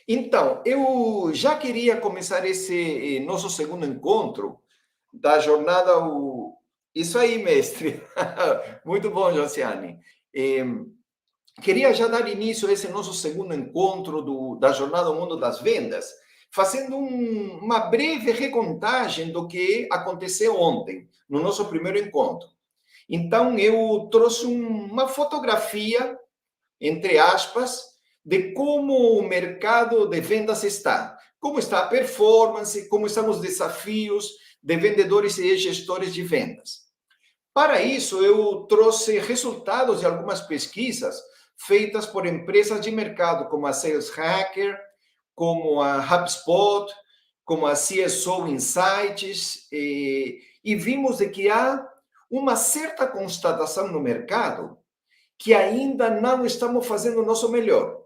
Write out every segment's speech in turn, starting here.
Então, eu já queria começar esse nosso segundo encontro da jornada. Isso aí, mestre. Muito bom, Josiane. Eh, Queria já dar início a esse nosso segundo encontro da Jornada ao Mundo das Vendas, fazendo uma breve recontagem do que aconteceu ontem, no nosso primeiro encontro. Então, eu trouxe uma fotografia, entre aspas, de como o mercado de vendas está. Como está a performance, como estão os desafios de vendedores e gestores de vendas. Para isso, eu trouxe resultados de algumas pesquisas feitas por empresas de mercado, como a Sales Hacker, como a HubSpot, como a CSO Insights, e vimos de que há uma certa constatação no mercado que ainda não estamos fazendo o nosso melhor,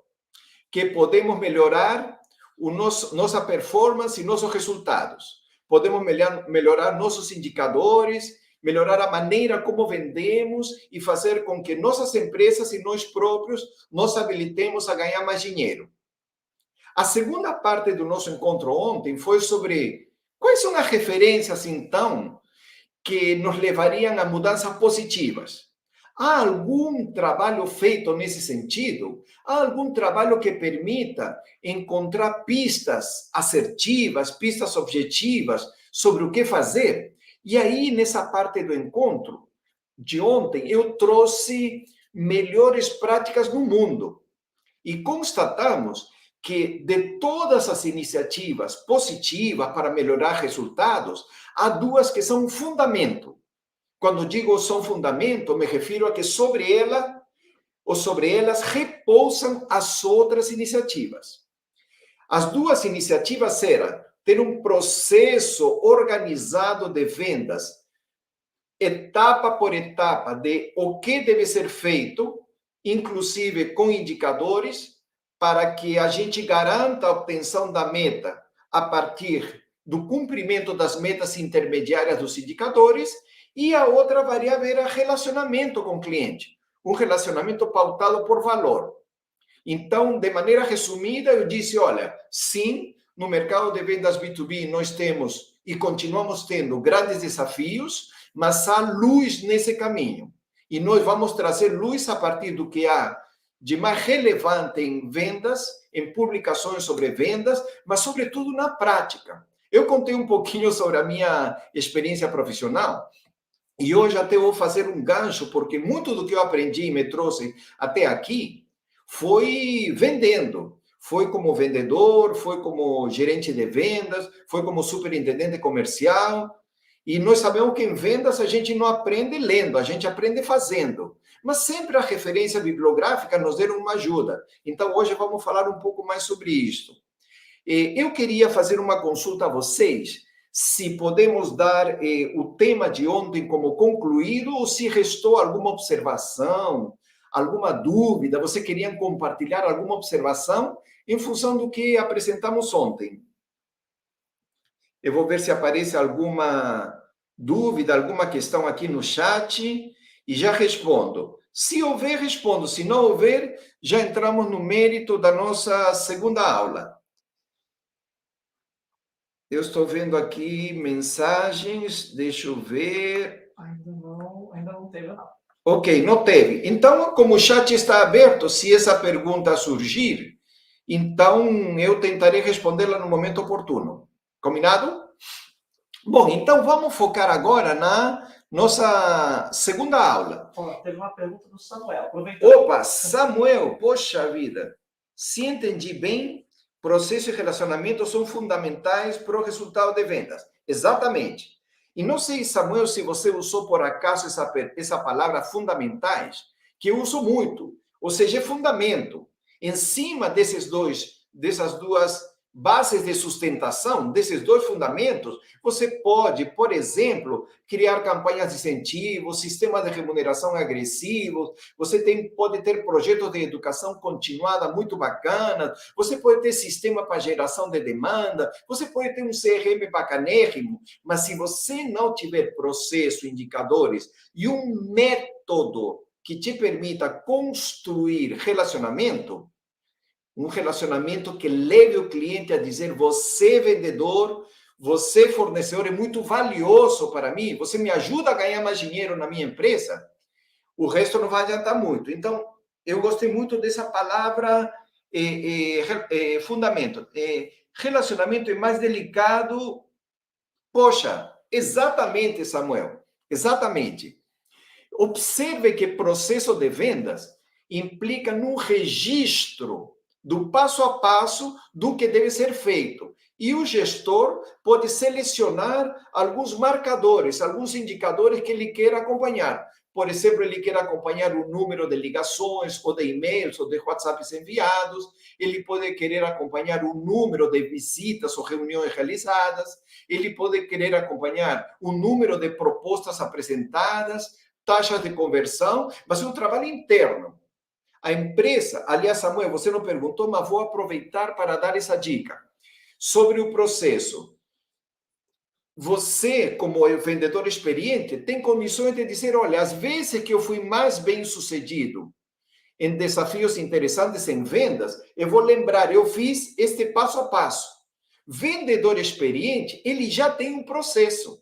que podemos melhorar nossa performance e nossos resultados. Podemos melhorar nossos indicadores, melhorar a maneira como vendemos e fazer com que nossas empresas e nós próprios nos habilitemos a ganhar mais dinheiro. A segunda parte do nosso encontro ontem foi sobre quais são as referências, então, que nos levariam a mudanças positivas. Há algum trabalho feito nesse sentido? Há algum trabalho que permita encontrar pistas assertivas, pistas objetivas sobre o que fazer? E aí, nessa parte do encontro de ontem, eu trouxe melhores práticas no mundo. E constatamos que de todas as iniciativas positivas para melhorar resultados, há duas que são um fundamento. Quando digo são fundamento, me refiro a que sobre ela ou sobre elas repousam as outras iniciativas. As duas iniciativas eram ter um processo organizado de vendas, etapa por etapa, de o que deve ser feito, inclusive com indicadores, para que a gente garanta a obtenção da meta a partir do cumprimento das metas intermediárias dos indicadores, e a outra variável era relacionamento com o cliente, um relacionamento pautado por valor. Então, de maneira resumida, eu disse, olha, sim, no mercado de vendas B2B nós temos e continuamos tendo grandes desafios, mas há luz nesse caminho. E nós vamos trazer luz a partir do que há de mais relevante em vendas, em publicações sobre vendas, mas sobretudo na prática. Eu contei um pouquinho sobre a minha experiência profissional e hoje até vou fazer um gancho, porque muito do que eu aprendi e me trouxe até aqui foi vendendo. Foi como vendedor, foi como gerente de vendas, foi como superintendente comercial. E nós sabemos que em vendas a gente não aprende lendo, a gente aprende fazendo. Mas sempre a referência bibliográfica nos deram uma ajuda. Então hoje vamos falar um pouco mais sobre isso. Eu queria fazer uma consulta a vocês, se podemos dar o tema de ontem como concluído ou se restou alguma observação, alguma dúvida, você queria compartilhar alguma observação em função do que apresentamos ontem. Eu vou ver se aparece alguma dúvida, alguma questão aqui no chat e já respondo. Se houver, respondo. Se não houver, já entramos no mérito da nossa segunda aula. Eu estou vendo aqui mensagens, deixa eu ver. Ainda não teve, não. Ok, não teve. Então, como o chat está aberto, se essa pergunta surgir, então eu tentarei respondê-la no momento oportuno. Combinado? Bom, então vamos focar agora na nossa segunda aula. Teve uma pergunta do Samuel. Opa, Samuel, poxa vida. Se entendi bem, processo e relacionamento são fundamentais para o resultado de vendas. Exatamente. E não sei, Samuel, se você usou por acaso essa palavra fundamentais, que eu uso muito. Ou seja, é fundamento. Em cima dessas duas bases de sustentação, desses dois fundamentos, você pode, por exemplo, criar campanhas de incentivo, sistemas de remuneração agressivos, você pode ter projetos de educação continuada muito bacanas, você pode ter sistema para geração de demanda, você pode ter um CRM bacanérrimo, mas se você não tiver processo, indicadores e um método que te permita construir relacionamento, Um relacionamento que leve o cliente a dizer: você, vendedor, você, fornecedor, é muito valioso para mim, você me ajuda a ganhar mais dinheiro na minha empresa, o resto não vai adiantar muito. Então, eu gostei muito dessa palavra fundamento. Relacionamento é mais delicado. Poxa, exatamente, Samuel, exatamente. Observe que processo de vendas implica num registro do passo a passo do que deve ser feito. E o gestor pode selecionar alguns marcadores, alguns indicadores que ele queira acompanhar. Por exemplo, ele quer acompanhar o número de ligações, ou de e-mails, ou de WhatsApps enviados. Ele pode querer acompanhar o número de visitas ou reuniões realizadas. Ele pode querer acompanhar o número de propostas apresentadas, taxas de conversão, mas é um trabalho interno. A empresa, aliás, Samuel, você não perguntou, mas vou aproveitar para dar essa dica. Sobre o processo. Você, como vendedor experiente, tem condições de dizer, olha, às vezes que eu fui mais bem sucedido em desafios interessantes em vendas, eu vou lembrar, eu fiz este passo a passo. Vendedor experiente, ele já tem um processo.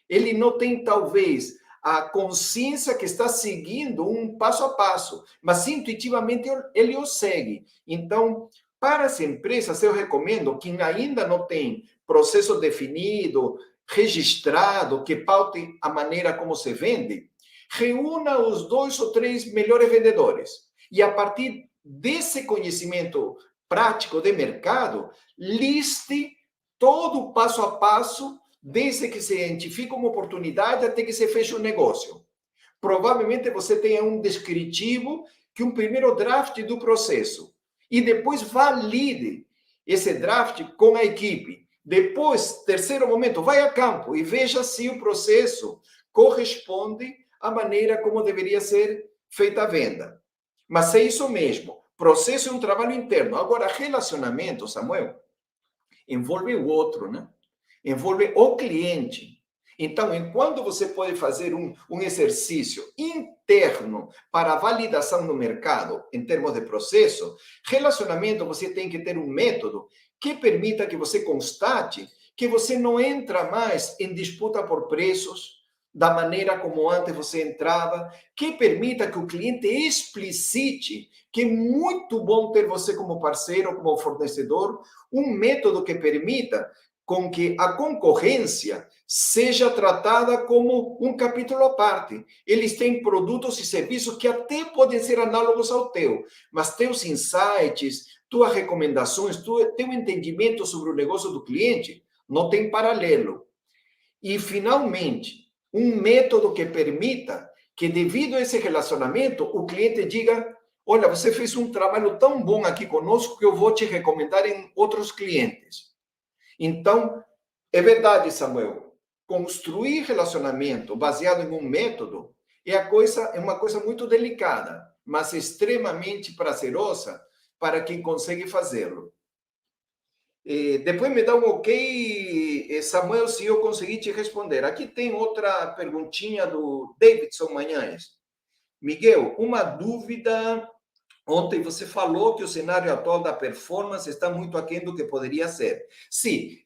Ele não tem, talvez, a consciência que está seguindo um passo a passo, mas intuitivamente ele o segue. Então, para as empresas, eu recomendo que ainda não tem processo definido, registrado, que paute a maneira como se vende, reúna os 2 ou 3 melhores vendedores. E a partir desse conhecimento prático de mercado, liste todo o passo a passo, desde que se identifica uma oportunidade até que se feche um negócio. Provavelmente você tenha um descritivo, que um primeiro draft do processo. E depois valide esse draft com a equipe. Depois, terceiro momento, vai a campo e veja se o processo corresponde à maneira como deveria ser feita a venda. Mas é isso mesmo. Processo é um trabalho interno. Agora, relacionamento, Samuel, envolve o outro, né? Envolve o cliente. Então, enquanto você pode fazer um exercício interno para validação no mercado, em termos de processo, relacionamento, você tem que ter um método que permita que você constate que você não entra mais em disputa por preços, da maneira como antes você entrava, que permita que o cliente explicite que é muito bom ter você como parceiro, como fornecedor, um método que permita com que a concorrência seja tratada como um capítulo à parte. Eles têm produtos e serviços que até podem ser análogos ao teu, mas teus insights, tuas recomendações, teu entendimento sobre o negócio do cliente não tem paralelo. E, finalmente, um método que permita que, devido a esse relacionamento, o cliente diga: olha, você fez um trabalho tão bom aqui conosco que eu vou te recomendar em outros clientes. Então, é verdade, Samuel, construir relacionamento baseado em um método é uma coisa muito delicada, mas extremamente prazerosa para quem consegue fazê-lo. Depois me dá um ok, Samuel, se eu conseguir te responder. Aqui tem outra perguntinha do Davidson Manhães. Miguel, uma dúvida. Ontem você falou que o cenário atual da performance está muito aquém do que poderia ser. Sim,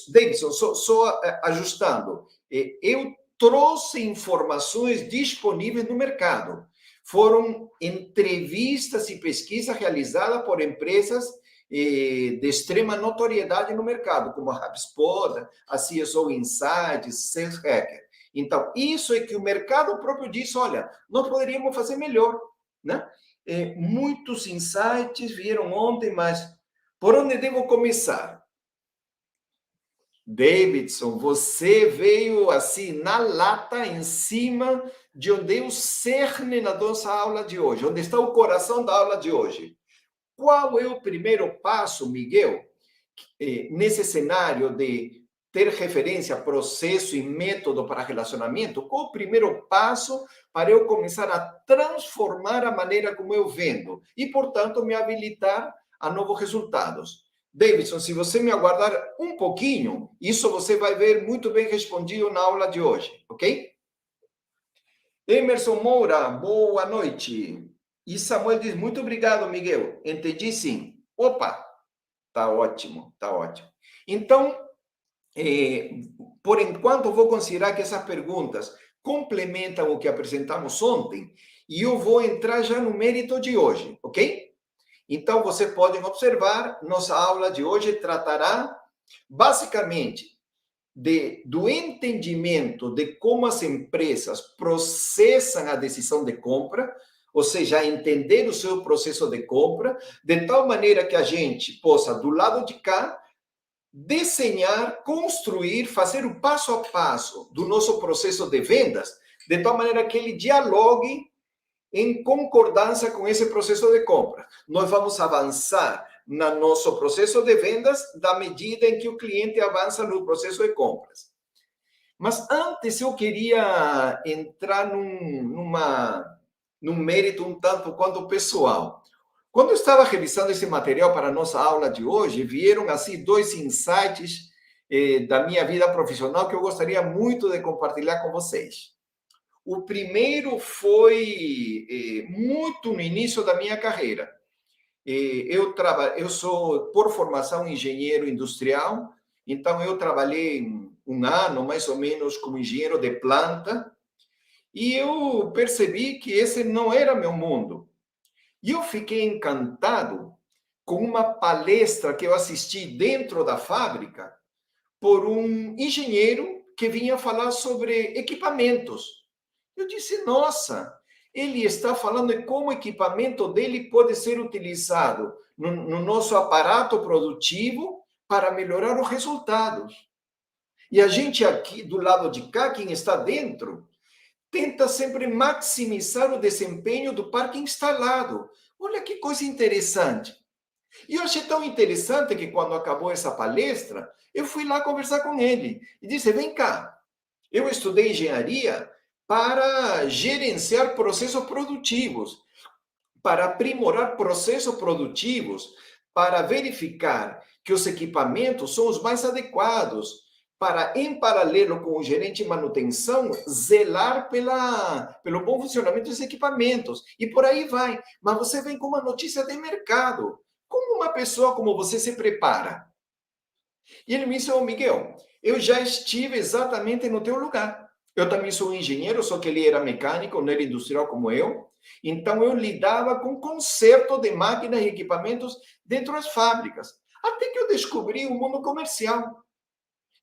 Davidson, só ajustando. Eu trouxe informações disponíveis no mercado. Foram entrevistas e pesquisas realizadas por empresas de extrema notoriedade no mercado, como a HubSpot, a CSO Insights, Sales Hacker. Então, isso é que o mercado próprio diz: olha, nós poderíamos fazer melhor, né? Muitos insights vieram ontem, mas por onde devo começar? Davidson, você veio assim na lata, em cima de onde é o cerne na nossa aula de hoje, onde está o coração da aula de hoje. Qual é o primeiro passo, Miguel, nesse cenário de ter referência, processo e método para relacionamento? Qual o primeiro passo para eu começar a transformar a maneira como eu vendo e, portanto, me habilitar a novos resultados? Davidson, se você me aguardar um pouquinho, isso você vai ver muito bem respondido na aula de hoje, ok? Emerson Moura, boa noite. E Samuel diz: muito obrigado, Miguel. Entendi sim. Opa, tá ótimo, tá ótimo. Então, por enquanto, vou considerar que essas perguntas complementam o que apresentamos ontem e eu vou entrar já no mérito de hoje, ok? Então, vocês podem observar, nossa aula de hoje tratará basicamente do entendimento de como as empresas processam a decisão de compra, ou seja, entender o seu processo de compra, de tal maneira que a gente possa, do lado de cá, desenhar, construir, fazer o passo a passo do nosso processo de vendas, de tal maneira que ele dialogue em concordância com esse processo de compra. Nós vamos avançar no nosso processo de vendas da medida em que o cliente avança no processo de compras. Mas antes eu queria entrar num mérito um tanto quanto pessoal. Quando eu estava revisando esse material para a nossa aula de hoje, vieram assim dois insights da minha vida profissional que eu gostaria muito de compartilhar com vocês. O primeiro foi muito no início da minha carreira. Eu sou, por formação, engenheiro industrial, então eu trabalhei um ano, mais ou menos, como engenheiro de planta, e eu percebi que esse não era meu mundo. E eu fiquei encantado com uma palestra que eu assisti dentro da fábrica por um engenheiro que vinha falar sobre equipamentos. Eu disse, nossa, ele está falando de como o equipamento dele pode ser utilizado no nosso aparato produtivo para melhorar os resultados. E a gente aqui, do lado de cá, quem está dentro, tenta sempre maximizar o desempenho do parque instalado. Olha que coisa interessante. E eu achei tão interessante que quando acabou essa palestra, eu fui lá conversar com ele e disse, vem cá, eu estudei engenharia para gerenciar processos produtivos, para aprimorar processos produtivos, para verificar que os equipamentos são os mais adequados, para, em paralelo com o gerente de manutenção, zelar pelo bom funcionamento dos equipamentos. E por aí vai. Mas você vem com uma notícia de mercado. Como uma pessoa como você se prepara? E ele me disse, ô Miguel, eu já estive exatamente no teu lugar. Eu também sou engenheiro, só que ele era mecânico, não era industrial como eu. Então, eu lidava com conserto de máquinas e equipamentos dentro das fábricas. Até que eu descobri o mundo comercial.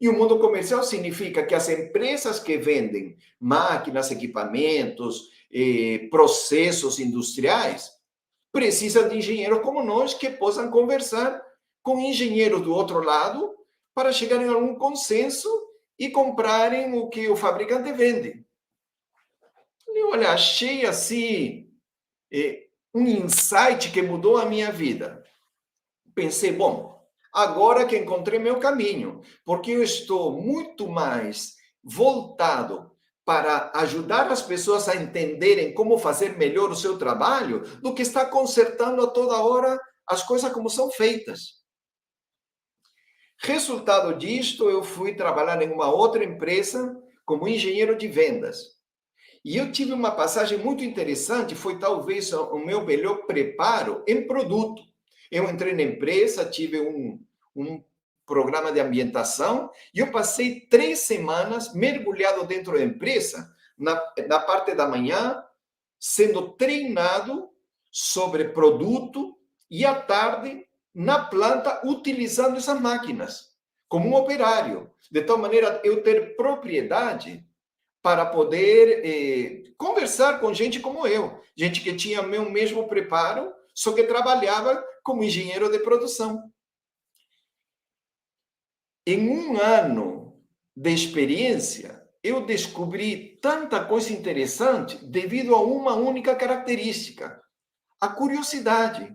E o mundo comercial significa que as empresas que vendem máquinas, equipamentos, processos industriais, precisam de engenheiros como nós que possam conversar com engenheiros do outro lado para chegarem a algum consenso e comprarem o que o fabricante vende. E olha, achei assim um insight que mudou a minha vida. Pensei, bom, agora que encontrei meu caminho, porque eu estou muito mais voltado para ajudar as pessoas a entenderem como fazer melhor o seu trabalho, do que estar consertando a toda hora as coisas como são feitas. Resultado disto, eu fui trabalhar em uma outra empresa como engenheiro de vendas. E eu tive uma passagem muito interessante, foi talvez o meu melhor preparo em produto. Eu entrei na empresa, tive um programa de ambientação e eu passei 3 semanas mergulhado dentro da empresa, na parte da manhã, sendo treinado sobre produto e à tarde na planta utilizando essas máquinas como um operário, de tal maneira eu ter propriedade para poder conversar com gente como eu, gente que tinha meu mesmo preparo, só que trabalhava como engenheiro de produção. Em um ano de experiência, eu descobri tanta coisa interessante devido a uma única característica: a curiosidade,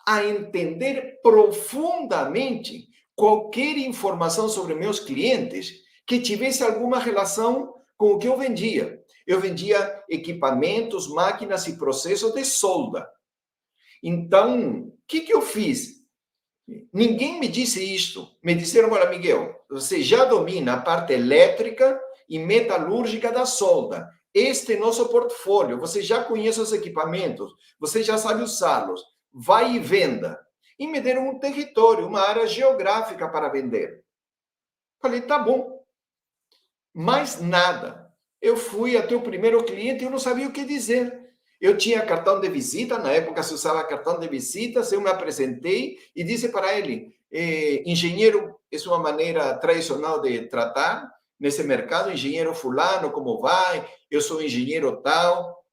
a entender profundamente qualquer informação sobre meus clientes que tivesse alguma relação com o que eu vendia. Eu vendia equipamentos, máquinas e processos de solda. Então, o que eu fiz? Ninguém me disse isto. Me disseram, olha, Miguel, você já domina a parte elétrica e metalúrgica da solda. Este é nosso portfólio. Você já conhece os equipamentos. Você já sabe usá-los. Vai e venda. e me deram um território, uma área geográfica para vender. Falei, tá bom. Mais nada. Eu fui até o primeiro cliente e eu não sabia o que dizer. Eu tinha cartão de visita, na época se usava cartão de visitas, eu me apresentei e disse para ele, engenheiro, é uma maneira tradicional de tratar nesse mercado, engenheiro fulano, como vai? Eu sou engenheiro tal,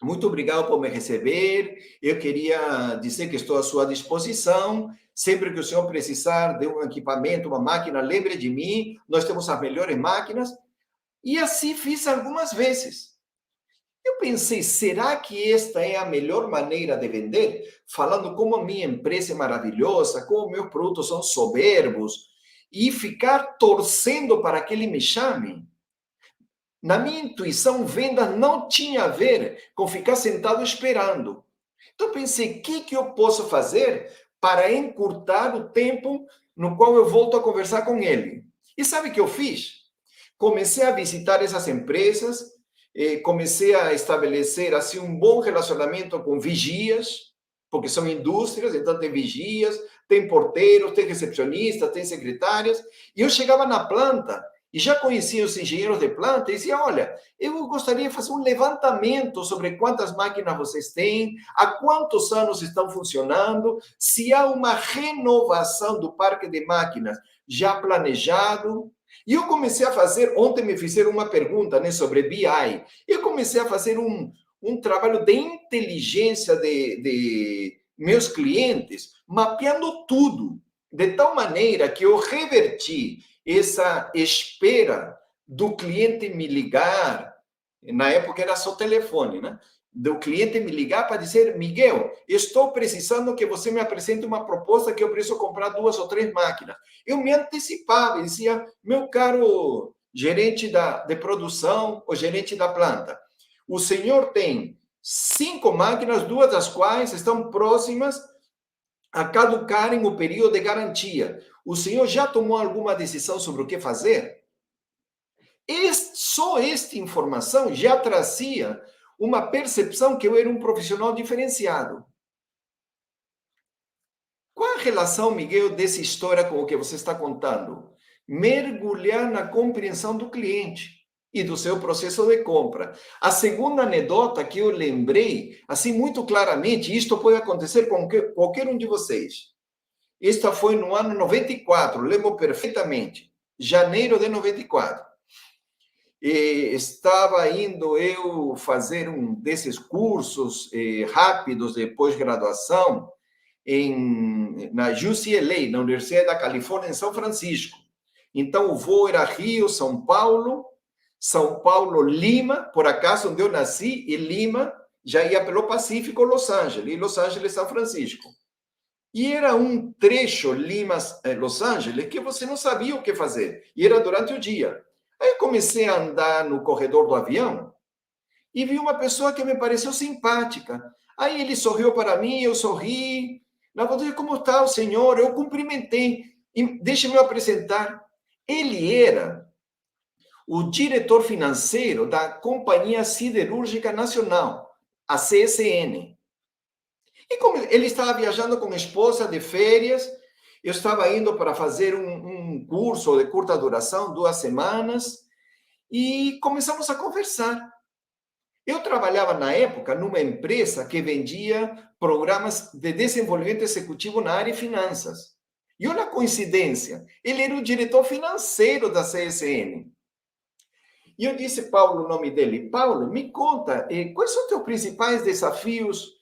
muito obrigado por me receber, eu queria dizer que estou à sua disposição, sempre que o senhor precisar de um equipamento, uma máquina, lembre de mim, nós temos as melhores máquinas, e assim fiz algumas vezes. Eu pensei, será que esta é a melhor maneira de vender? Falando como a minha empresa é maravilhosa, como meus produtos são soberbos, e ficar torcendo para que ele me chame? Na minha intuição, venda não tinha a ver com ficar sentado esperando. Então, pensei, o que eu posso fazer para encurtar o tempo no qual eu volto a conversar com ele? E sabe o que eu fiz? Comecei a visitar essas empresas, comecei a estabelecer assim um bom relacionamento com vigias, porque são indústrias, então tem vigias, tem porteiros, tem recepcionistas, tem secretárias, e eu chegava na planta e já conhecia os engenheiros de planta e dizia, olha, eu gostaria de fazer um levantamento sobre quantas máquinas vocês têm, há quantos anos estão funcionando, se há uma renovação do parque de máquinas já planejado. E eu comecei a fazer, ontem me fizeram uma pergunta, né, sobre BI, eu comecei a fazer um trabalho de inteligência de meus clientes, mapeando tudo, de tal maneira que eu reverti essa espera do cliente me ligar, na época era só telefone, né? Do cliente me ligar para dizer, Miguel, estou precisando que você me apresente uma proposta que eu preciso comprar 2 ou 3 máquinas. Eu me antecipava e dizia, meu caro gerente de produção ou gerente da planta, o senhor tem 5 máquinas, 2 das quais estão próximas a caducarem o período de garantia. O senhor já tomou alguma decisão sobre o que fazer? Só esta informação já trazia uma percepção que eu era um profissional diferenciado. Qual a relação, Miguel, dessa história com o que você está contando? Mergulhar na compreensão do cliente e do seu processo de compra. A segunda anedota que eu lembrei, assim muito claramente, isto pode acontecer com qualquer um de vocês. Esta foi no ano 94, lembro perfeitamente, janeiro de 94. E estava indo eu fazer um desses cursos rápidos de pós-graduação na UCLA, na Universidade da Califórnia, em São Francisco. Então, o voo era Rio, São Paulo, Lima, por acaso, onde eu nasci, e Lima já ia pelo Pacífico, Los Angeles, e Los Angeles, São Francisco. E era um trecho Lima-Los Angeles que você não sabia o que fazer, e era durante o dia. Aí eu comecei a andar no corredor do avião e vi uma pessoa que me pareceu simpática. Aí ele sorriu para mim, eu sorri. Na verdade, como está o senhor? Eu cumprimentei. Deixe-me apresentar. Ele era o diretor financeiro da Companhia Siderúrgica Nacional, a CSN. E como ele estava viajando com a esposa de férias, eu estava indo para fazer um curso de curta duração, 2 semanas, e começamos a conversar. Eu trabalhava, na época, numa empresa que vendia programas de desenvolvimento executivo na área de finanças. E olha a coincidência, ele era o diretor financeiro da CSN. E eu disse, Paulo, o nome dele, Paulo, me conta, quais são os teus principais desafios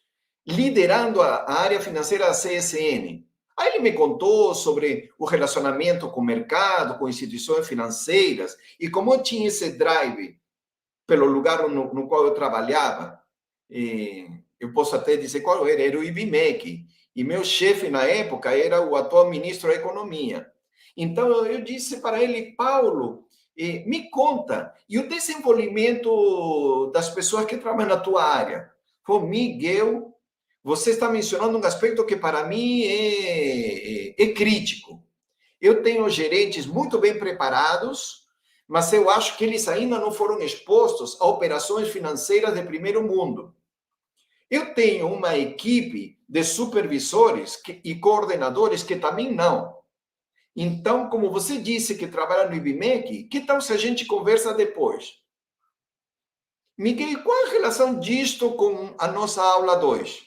liderando a área financeira da CSN? Aí ele me contou sobre o relacionamento com o mercado, com instituições financeiras, e como eu tinha esse drive pelo lugar no qual eu trabalhava, eu posso até dizer qual era o IBMEC, e meu chefe na época era o atual ministro da Economia. Então eu disse para ele, Paulo, me conta, e o desenvolvimento das pessoas que trabalham na tua área? Falei, Miguel, você está mencionando um aspecto que para mim é crítico. Eu tenho gerentes muito bem preparados, mas eu acho que eles ainda não foram expostos a operações financeiras de primeiro mundo. Eu tenho uma equipe de supervisores e coordenadores que também não. Então, como você disse que trabalha no IBMEC, que tal se a gente conversa depois? Miguel, qual a relação disto com a nossa aula 2?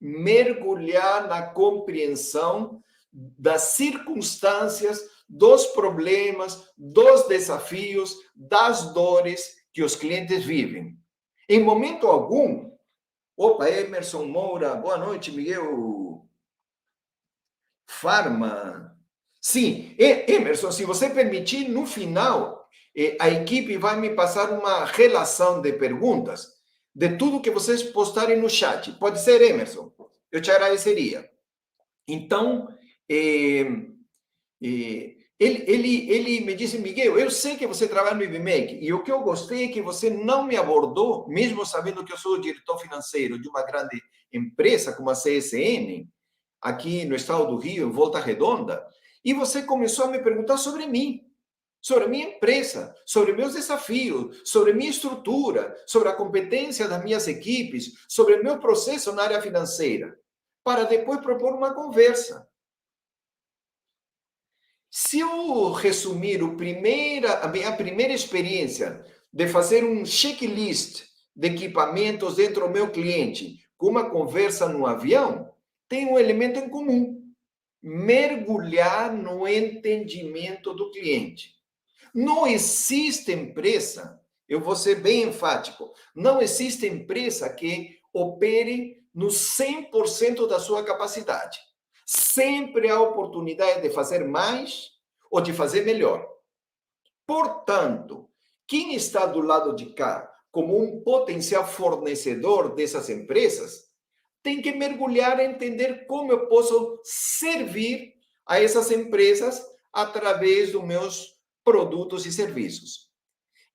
Mergulhar na compreensão das circunstâncias, dos problemas, dos desafios, das dores que os clientes vivem. Em momento algum, opa, Emerson Moura, boa noite, Miguel Farma. Sim, Emerson, se você permitir, no final, a equipe vai me passar uma relação de perguntas de tudo que vocês postarem no chat. Pode ser, Emerson? Eu te agradeceria. Então, ele me disse, Miguel, eu sei que você trabalha no IBMEC, e o que eu gostei é que você não me abordou, mesmo sabendo que eu sou o diretor financeiro de uma grande empresa como a CSN, aqui no estado do Rio, em Volta Redonda, e você começou a me perguntar sobre mim, sobre a minha empresa, sobre meus desafios, sobre minha estrutura, sobre a competência das minhas equipes, sobre o meu processo na área financeira, para depois propor uma conversa. Se eu resumir a minha primeira experiência de fazer um checklist de equipamentos dentro do meu cliente com uma conversa no avião, tem um elemento em comum: mergulhar no entendimento do cliente. Não existe empresa, eu vou ser bem enfático, não existe empresa que opere no 100% da sua capacidade. Sempre há oportunidade de fazer mais ou de fazer melhor. Portanto, quem está do lado de cá como um potencial fornecedor dessas empresas tem que mergulhar e entender como eu posso servir a essas empresas através dos meus produtos e serviços.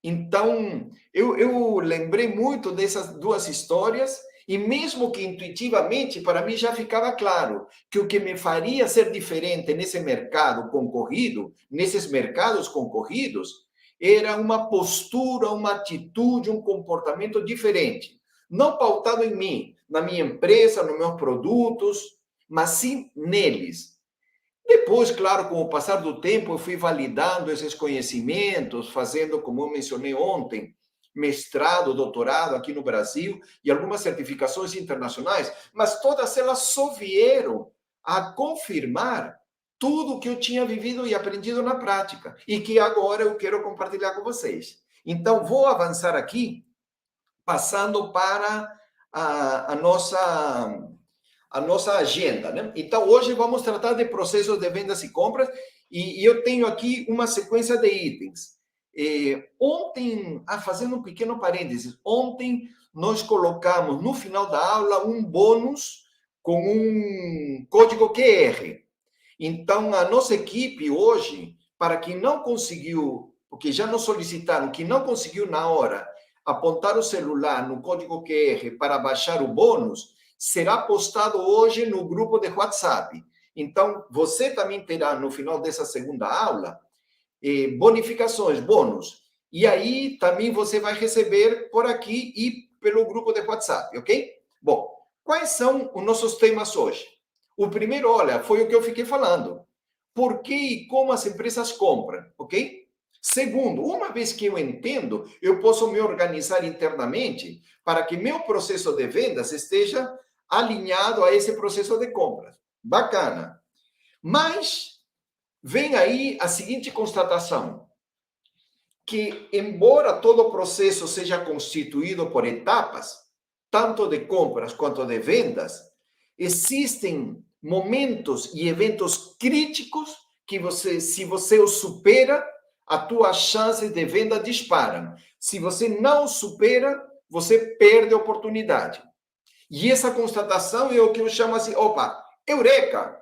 Então, eu lembrei muito dessas duas histórias e mesmo que intuitivamente, para mim já ficava claro que o que me faria ser diferente nesse mercado concorrido, nesses mercados concorridos, era uma postura, uma atitude, um comportamento diferente. Não pautado em mim, na minha empresa, nos meus produtos, mas sim neles. Depois, claro, com o passar do tempo, eu fui validando esses conhecimentos, fazendo, como eu mencionei ontem, mestrado, doutorado aqui no Brasil e algumas certificações internacionais, mas todas elas só vieram a confirmar tudo o que eu tinha vivido e aprendido na prática e que agora eu quero compartilhar com vocês. Então, vou avançar aqui, passando para a nossa agenda, né? Então, hoje vamos tratar de processos de vendas e compras e eu tenho aqui uma sequência de itens. Ontem, fazendo um pequeno parênteses, ontem nós colocamos no final da aula um bônus com um código QR. Então, a nossa equipe hoje, para quem não conseguiu, porque já nos solicitaram, que não conseguiu na hora apontar o celular no código QR para baixar o bônus, será postado hoje no grupo de WhatsApp. Então, você também terá, no final dessa segunda aula, bonificações, bônus. E aí, também você vai receber por aqui e pelo grupo de WhatsApp, ok? Bom, quais são os nossos temas hoje? O primeiro, olha, foi o que eu fiquei falando. Por que e como as empresas compram, ok? Segundo, uma vez que eu entendo, eu posso me organizar internamente para que meu processo de vendas esteja alinhado a esse processo de compras. Bacana. Mas vem aí a seguinte constatação, que embora todo o processo seja constituído por etapas, tanto de compras quanto de vendas, existem momentos e eventos críticos que se você os supera, a tua chance de venda disparam. Se você não supera, você perde a oportunidade. E essa constatação é o que eu chamo assim, opa, eureka!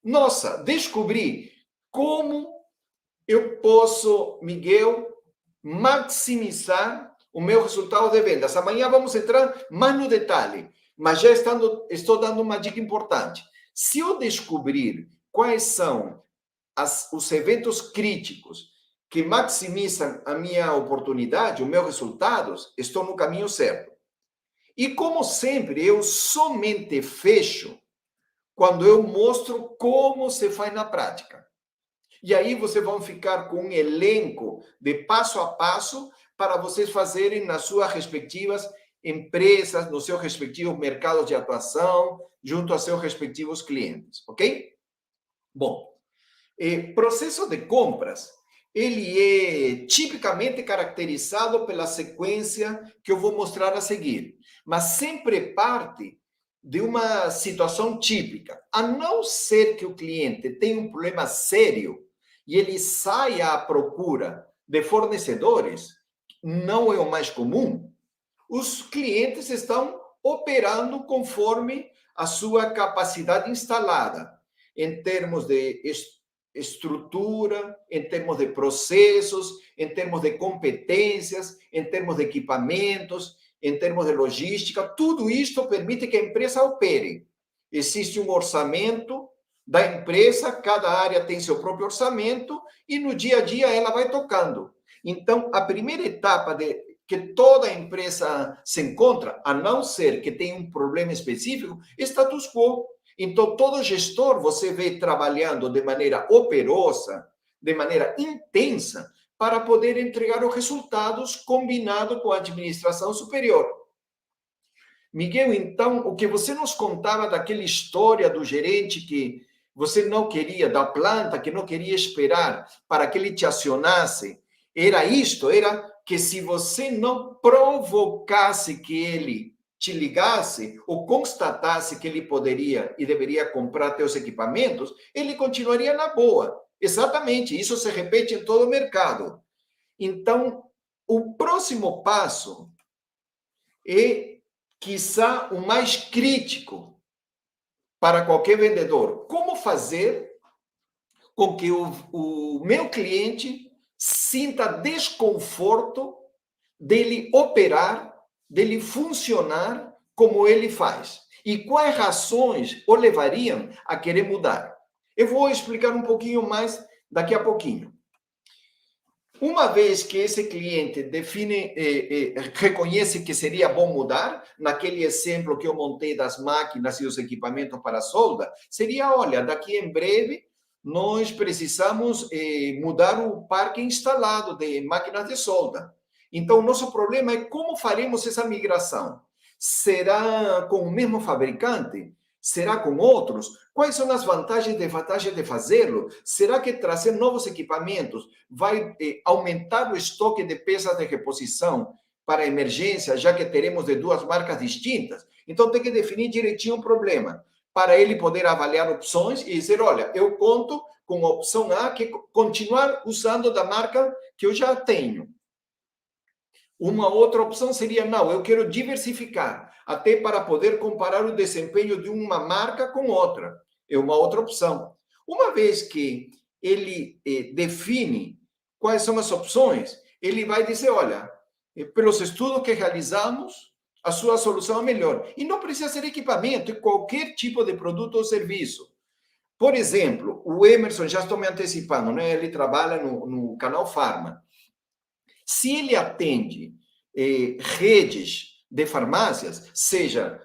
Nossa, descobri como eu posso, Miguel, maximizar o meu resultado de vendas. Amanhã vamos entrar mais no detalhe, mas já estou dando uma dica importante. Se eu descobrir quais são os eventos críticos que maximizam a minha oportunidade, os meus resultados, estou no caminho certo. E, como sempre, eu somente fecho quando eu mostro como se faz na prática. E aí vocês vão ficar com um elenco de passo a passo para vocês fazerem nas suas respectivas empresas, nos seus respectivos mercados de atuação, junto a seus respectivos clientes, ok? Bom, processo de compras, ele é tipicamente caracterizado pela sequência que eu vou mostrar a seguir, mas sempre parte de uma situação típica. A não ser que o cliente tenha um problema sério e ele saia à procura de fornecedores, não é o mais comum, os clientes estão operando conforme a sua capacidade instalada, em termos de estrutura, em termos de processos, em termos de competências, em termos de equipamentos, em termos de logística. Tudo isto permite que a empresa opere. Existe um orçamento da empresa, cada área tem seu próprio orçamento e no dia a dia ela vai tocando. Então, a primeira etapa que toda empresa se encontra, a não ser que tenha um problema específico, é status quo. Então, todo gestor você vê trabalhando de maneira operosa, de maneira intensa, para poder entregar os resultados combinado com a administração superior. Miguel, então, o que você nos contava daquela história do gerente que você não queria, da planta, que não queria esperar para que ele te acionasse, era isto? Era que se você não provocasse que ele te ligasse ou constatasse que ele poderia e deveria comprar teus equipamentos, ele continuaria na boa. Exatamente, isso se repete em todo o mercado. Então, o próximo passo é, quiçá, o mais crítico para qualquer vendedor. Como fazer com que o meu cliente sinta desconforto dele operar, dele funcionar como ele faz? E quais razões o levariam a querer mudar? Eu vou explicar um pouquinho mais daqui a pouquinho. Uma vez que esse cliente define, reconhece que seria bom mudar, naquele exemplo que eu montei das máquinas e os equipamentos para solda, seria, olha, daqui em breve nós precisamos mudar o parque instalado de máquinas de solda. Então, o nosso problema é como faremos essa migração. Será com o mesmo fabricante? Será com outros? Quais são as vantagens e desvantagens de fazê-lo? Será que trazer novos equipamentos vai aumentar o estoque de peças de reposição para emergência, já que teremos de duas marcas distintas? Então, tem que definir direitinho o problema, para ele poder avaliar opções e dizer, olha, eu conto com a opção A, que é continuar usando da marca que eu já tenho. Uma outra opção seria, não, eu quero diversificar, até para poder comparar o desempenho de uma marca com outra. É uma outra opção. Uma vez que ele define quais são as opções, ele vai dizer, olha, pelos estudos que realizamos, a sua solução é melhor. E não precisa ser equipamento, é qualquer tipo de produto ou serviço. Por exemplo, o Emerson, já estou me antecipando, né? Ele trabalha no canal Farma. Se ele atende redes de farmácias, seja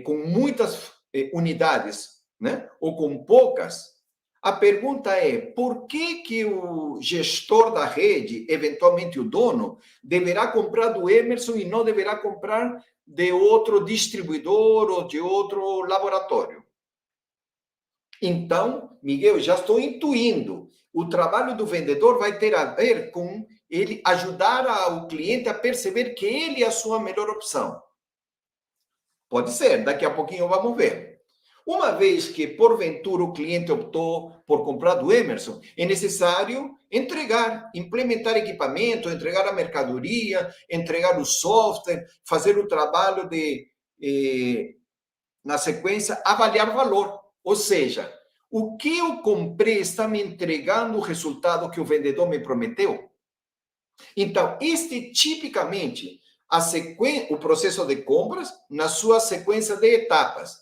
com muitas unidades, né, ou com poucas, a pergunta é, por que o gestor da rede, eventualmente o dono, deverá comprar do Emerson e não deverá comprar de outro distribuidor ou de outro laboratório? Então, Miguel, já estou intuindo, o trabalho do vendedor vai ter a ver com ele ajudar o cliente a perceber que ele é a sua melhor opção. Pode ser, daqui a pouquinho vamos ver. Uma vez que, porventura, o cliente optou por comprar do Emerson, é necessário entregar, implementar equipamento, entregar a mercadoria, entregar o software, fazer o trabalho de, na sequência, avaliar valor. Ou seja, o que eu comprei está me entregando o resultado que o vendedor me prometeu? Então, tipicamente, o processo de compras na sua sequência de etapas.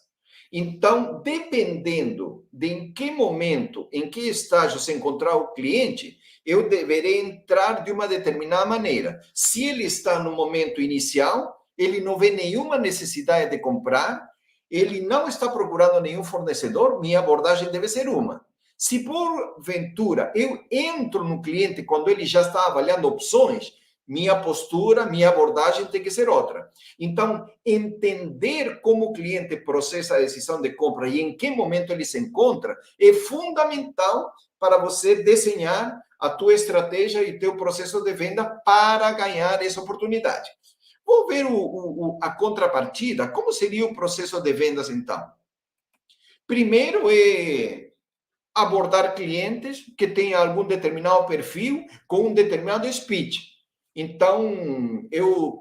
Então, dependendo de em que momento, em que estágio se encontrar o cliente, eu deverei entrar de uma determinada maneira. Se ele está no momento inicial, ele não vê nenhuma necessidade de comprar, ele não está procurando nenhum fornecedor, minha abordagem deve ser uma. Se porventura eu entro no cliente quando ele já está avaliando opções, minha postura, minha abordagem tem que ser outra. Então, entender como o cliente processa a decisão de compra e em que momento ele se encontra é fundamental para você desenhar a tua estratégia e teu processo de venda para ganhar essa oportunidade. Vamos ver a contrapartida. Como seria o processo de vendas, então? Primeiro é abordar clientes que tenham algum determinado perfil com um determinado speech. Então,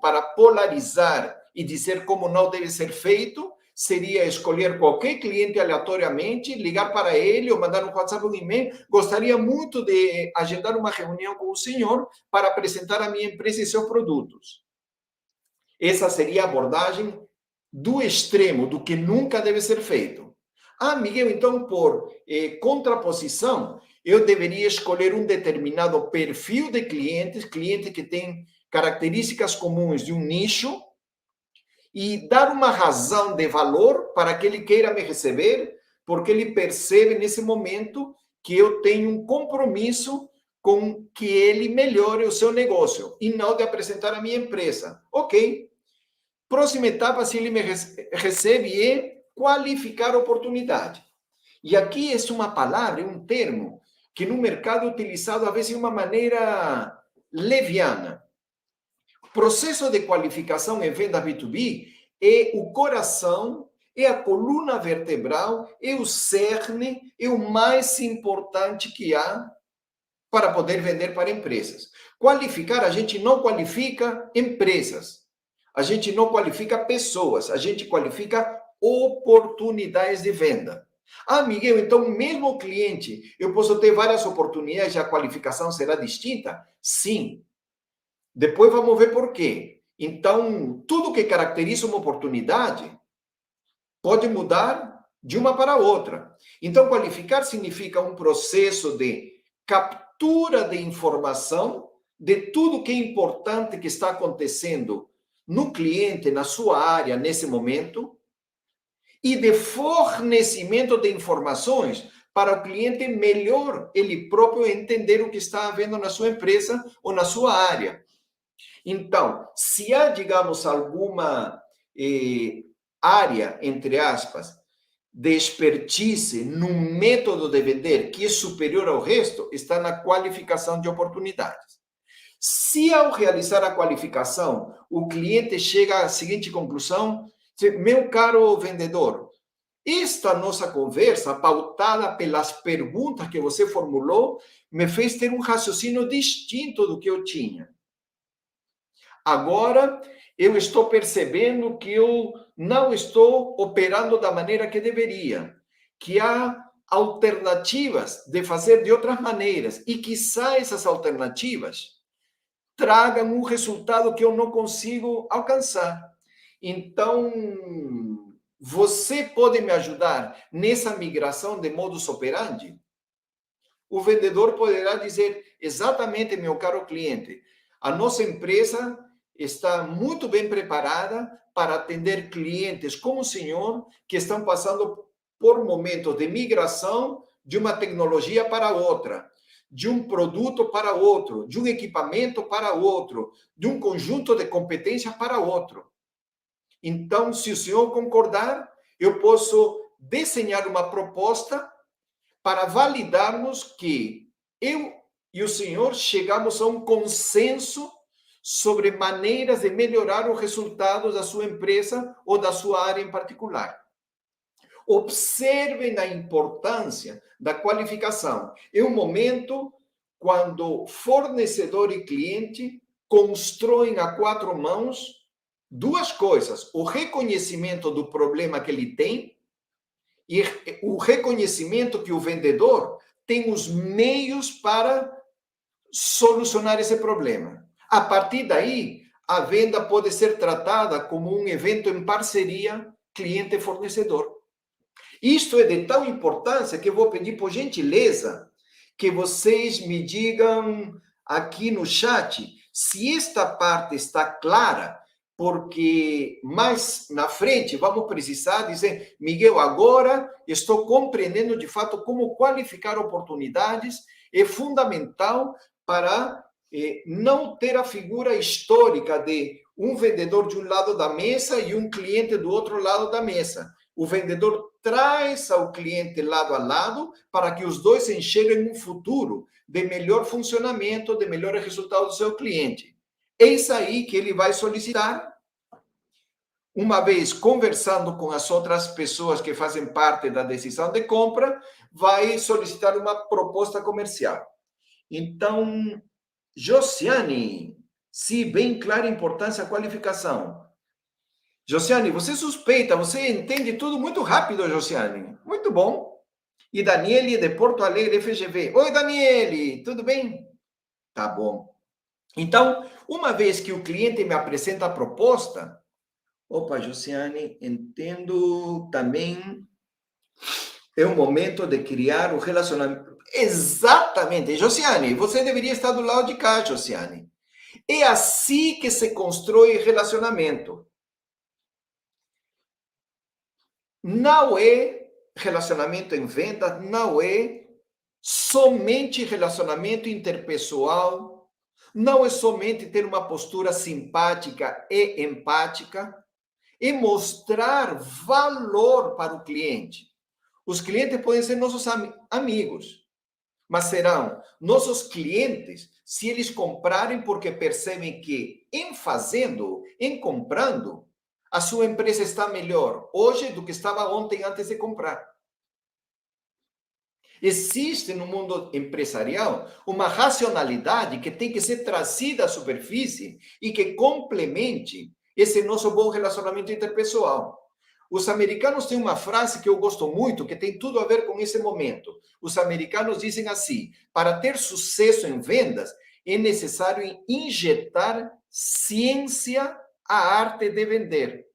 para polarizar e dizer como não deve ser feito, seria escolher qualquer cliente aleatoriamente, ligar para ele ou mandar um WhatsApp ou um e-mail. Gostaria muito de agendar uma reunião com o senhor para apresentar a minha empresa e seus produtos. Essa seria a abordagem do extremo, do que nunca deve ser feito. Ah, Miguel, então, por contraposição, eu deveria escolher um determinado perfil de clientes, cliente que tem características comuns de um nicho, e dar uma razão de valor para que ele queira me receber, porque ele percebe nesse momento que eu tenho um compromisso com que ele melhore o seu negócio, e não de apresentar a minha empresa. Ok. Próxima etapa, se ele me recebe, é qualificar a oportunidade. E aqui é uma palavra, um termo, que no mercado é utilizado, às vezes, de uma maneira leviana. O processo de qualificação em venda B2B é o coração, é a coluna vertebral, é o cerne, é o mais importante que há para poder vender para empresas. Qualificar, a gente não qualifica empresas. A gente não qualifica pessoas, a gente qualifica oportunidades de venda. Ah, Miguel, então mesmo o cliente, eu posso ter várias oportunidades e a qualificação será distinta? Sim. Depois vamos ver por quê. Então, tudo que caracteriza uma oportunidade pode mudar de uma para outra. Então, qualificar significa um processo de captura de informação de tudo que é importante que está acontecendo no cliente, na sua área, nesse momento, e de fornecimento de informações para o cliente melhor ele próprio entender o que está havendo na sua empresa ou na sua área. Então, se há, digamos, alguma área, entre aspas, de expertise no método de vender que é superior ao resto, está na qualificação de oportunidades. Se ao realizar a qualificação, o cliente chega à seguinte conclusão: meu caro vendedor, esta nossa conversa, pautada pelas perguntas que você formulou, me fez ter um raciocínio distinto do que eu tinha. Agora, eu estou percebendo que eu não estou operando da maneira que deveria, que há alternativas de fazer de outras maneiras, e quizá essas alternativas tragam um resultado que eu não consigo alcançar. Então, você pode me ajudar nessa migração de modus operandi? O vendedor poderá dizer: exatamente, meu caro cliente, a nossa empresa está muito bem preparada para atender clientes como o senhor, que estão passando por momentos de migração de uma tecnologia para outra, de um produto para outro, de um equipamento para outro, de um conjunto de competências para outro. Então, se o senhor concordar, eu posso desenhar uma proposta para validarmos que eu e o senhor chegamos a um consenso sobre maneiras de melhorar os resultados da sua empresa ou da sua área em particular. Observem a importância da qualificação. É um momento quando fornecedor e cliente constroem a quatro mãos duas coisas: o reconhecimento do problema que ele tem e o reconhecimento que o vendedor tem os meios para solucionar esse problema. A partir daí, a venda pode ser tratada como um evento em parceria cliente-fornecedor. Isto é de tal importância que eu vou pedir, por gentileza, que vocês me digam aqui no chat se esta parte está clara porque mais na frente vamos precisar dizer, Miguel, agora estou compreendendo de fato como qualificar oportunidades, é fundamental para não ter a figura histórica de um vendedor de um lado da mesa e um cliente do outro lado da mesa. O vendedor traz ao cliente lado a lado para que os dois enxerguem um futuro de melhor funcionamento, de melhores resultados do seu cliente. Eis aí que ele vai solicitar, uma vez conversando com as outras pessoas que fazem parte da decisão de compra, vai solicitar uma proposta comercial. Então, Josiane, se bem clara a importância da qualificação. Josiane, você suspeita, você entende tudo muito rápido, Josiane. Muito bom. E Daniele, de Porto Alegre, FGV. Oi, Daniele, tudo bem? Tá bom. Então, uma vez que o cliente me apresenta a proposta, opa, Josiane, entendo também, é o momento de criar o relacionamento. Exatamente, Josiane, você deveria estar do lado de cá, Josiane. É assim que se constrói relacionamento. Não é relacionamento em venda, não é somente relacionamento interpessoal, não é somente ter uma postura simpática e empática, é mostrar valor para o cliente. Os clientes podem ser nossos amigos, mas serão nossos clientes se eles comprarem porque percebem que, em fazendo, em comprando, a sua empresa está melhor hoje do que estava ontem antes de comprar. Existe no mundo empresarial uma racionalidade que tem que ser trazida à superfície e que complemente esse nosso bom relacionamento interpessoal. Os americanos têm uma frase que eu gosto muito, que tem tudo a ver com esse momento. Os americanos dizem assim: para ter sucesso em vendas, é necessário injetar ciência à arte de vender.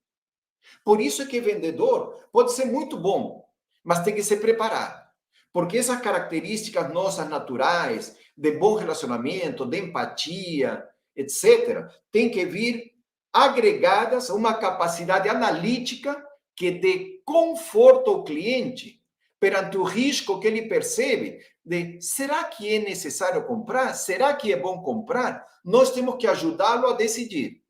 Por isso é que vendedor pode ser muito bom, mas tem que se preparar. Porque essas características nossas naturais, de bom relacionamento, de empatia, etc., tem que vir agregadas a uma capacidade analítica que dê conforto ao cliente perante o risco que ele percebe de, será que é necessário comprar? Será que é bom comprar? Nós temos que ajudá-lo a decidir.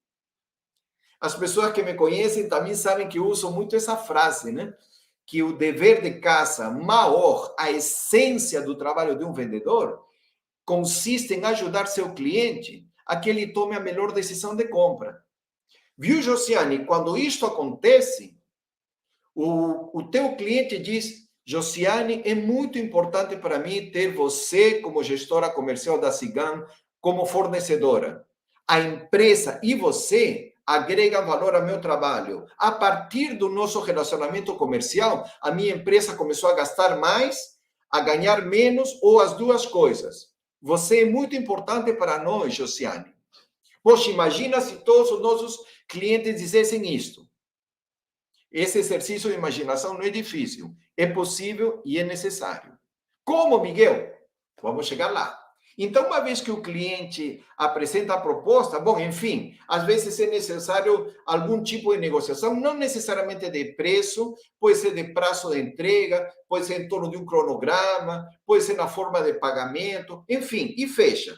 As pessoas que me conhecem também sabem que eu uso muito essa frase, né? Que o dever de casa maior, a essência do trabalho de um vendedor, consiste em ajudar seu cliente a que ele tome a melhor decisão de compra. Viu, Josiane? Quando isto acontece, o teu cliente diz, Josiane, é muito importante para mim ter você como gestora comercial da Cigam, como fornecedora. A empresa e você agregam valor ao meu trabalho. A partir do nosso relacionamento comercial, a minha empresa começou a gastar mais, a ganhar menos ou as duas coisas. Você é muito importante para nós, Josiane. Poxa, imagina se todos os nossos clientes dissessem isto. Esse exercício de imaginação não é difícil, é possível e é necessário. Como, Miguel? Vamos chegar lá. Então, uma vez que o cliente apresenta a proposta, bom, enfim, às vezes é necessário algum tipo de negociação, não necessariamente de preço, pode ser de prazo de entrega, pode ser em torno de um cronograma, pode ser na forma de pagamento, enfim, e fecha.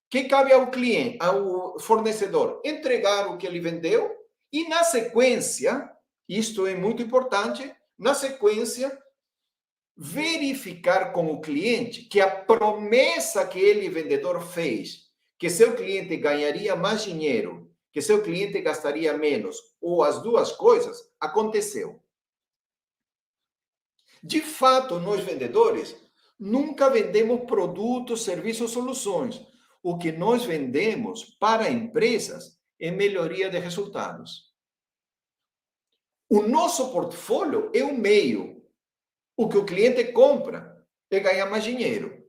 Que cabe ao cliente, ao fornecedor, entregar o que ele vendeu e, na sequência, isto é muito importante, na sequência, verificar com o cliente que a promessa que ele, vendedor, fez, que seu cliente ganharia mais dinheiro, que seu cliente gastaria menos, ou as duas coisas, aconteceu. De fato, nós vendedores nunca vendemos produtos, serviços, soluções. O que nós vendemos para empresas é melhoria de resultados. O nosso portfólio é o meio. O que o cliente compra é ganhar mais dinheiro.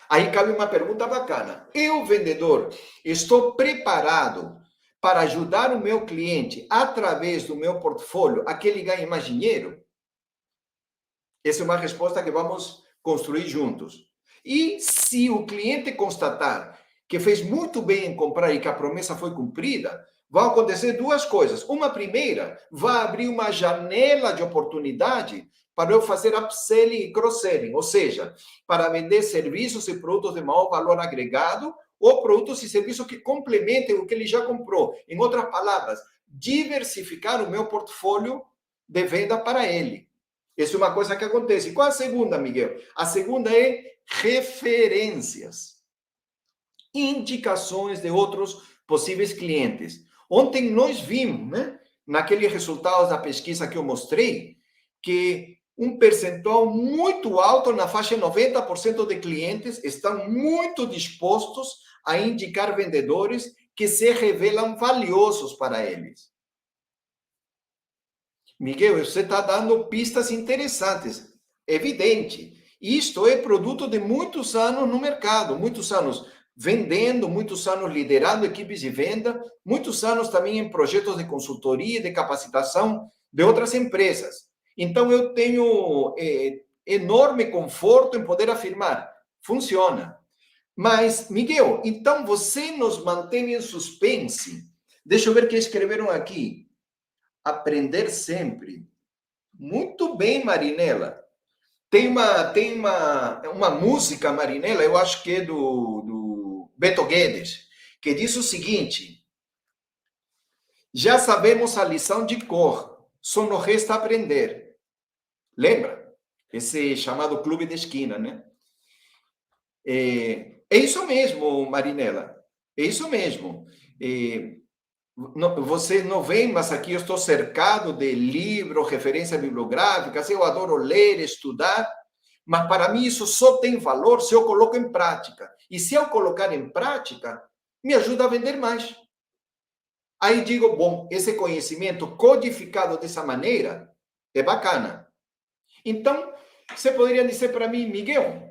Aí cabe uma pergunta bacana. Eu, vendedor, estou preparado para ajudar o meu cliente através do meu portfólio a que ele ganhe mais dinheiro? Essa é uma resposta que vamos construir juntos. E se o cliente constatar que fez muito bem em comprar e que a promessa foi cumprida, vão acontecer duas coisas. Uma primeira, vai abrir uma janela de oportunidade para eu fazer upselling e cross-selling, ou seja, para vender serviços e produtos de maior valor agregado ou produtos e serviços que complementem o que ele já comprou. Em outras palavras, diversificar o meu portfólio de venda para ele. Essa é uma coisa que acontece. Qual a segunda, Miguel? A segunda é referências, indicações de outros possíveis clientes. Ontem nós vimos, né, naqueles resultados da pesquisa que eu mostrei, que um percentual muito alto, na faixa de 90% de clientes, estão muito dispostos a indicar vendedores que se revelam valiosos para eles. Miguel, você está dando pistas interessantes. Evidente. Isto é produto de muitos anos no mercado, muitos anos vendendo, muitos anos liderando equipes de venda, muitos anos também em projetos de consultoria e de capacitação de outras empresas. Então, eu tenho enorme conforto em poder afirmar, funciona. Mas, Miguel, então você nos mantém em suspense. Deixa eu ver o que escreveram aqui. Aprender sempre. Muito bem, Marinela. Tem uma música, Marinela, eu acho que é do Beto Guedes, que diz o seguinte: já sabemos a lição de cor, só nos resta aprender. Lembra? Esse chamado clube de esquina, né? É isso mesmo, Marinela. É isso mesmo. Você não vem, mas aqui eu estou cercado de livros, referências bibliográficas, eu adoro ler, estudar, mas para mim isso só tem valor se eu coloco em prática. E se eu colocar em prática, me ajuda a vender mais. Aí digo, bom, esse conhecimento codificado dessa maneira é bacana. Então, você poderia dizer para mim, Miguel,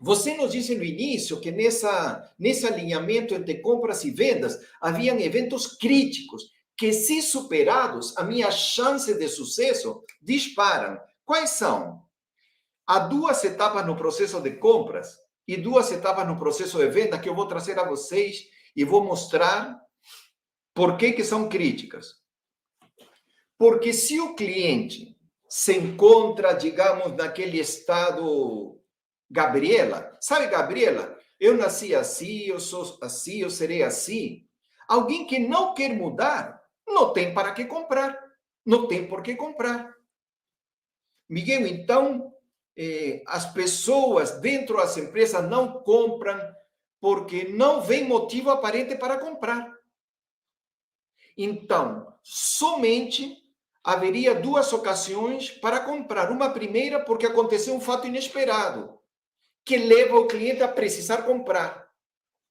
você nos disse no início que nesse alinhamento entre compras e vendas haviam eventos críticos que, se superados, a minha chance de sucesso disparam. Quais são? Há duas etapas no processo de compras e duas etapas no processo de venda que eu vou trazer a vocês e vou mostrar por que são críticas. Porque se o cliente se encontra, digamos, naquele estado... Gabriela, sabe, Gabriela? Eu nasci assim, eu sou assim, eu serei assim. Alguém que não quer mudar, não tem para que comprar. Não tem por que comprar. Miguel, então, as pessoas dentro das empresas não compram porque não vem motivo aparente para comprar. Então, somente haveria duas ocasiões para comprar. Uma primeira, porque aconteceu um fato inesperado, que leva o cliente a precisar comprar.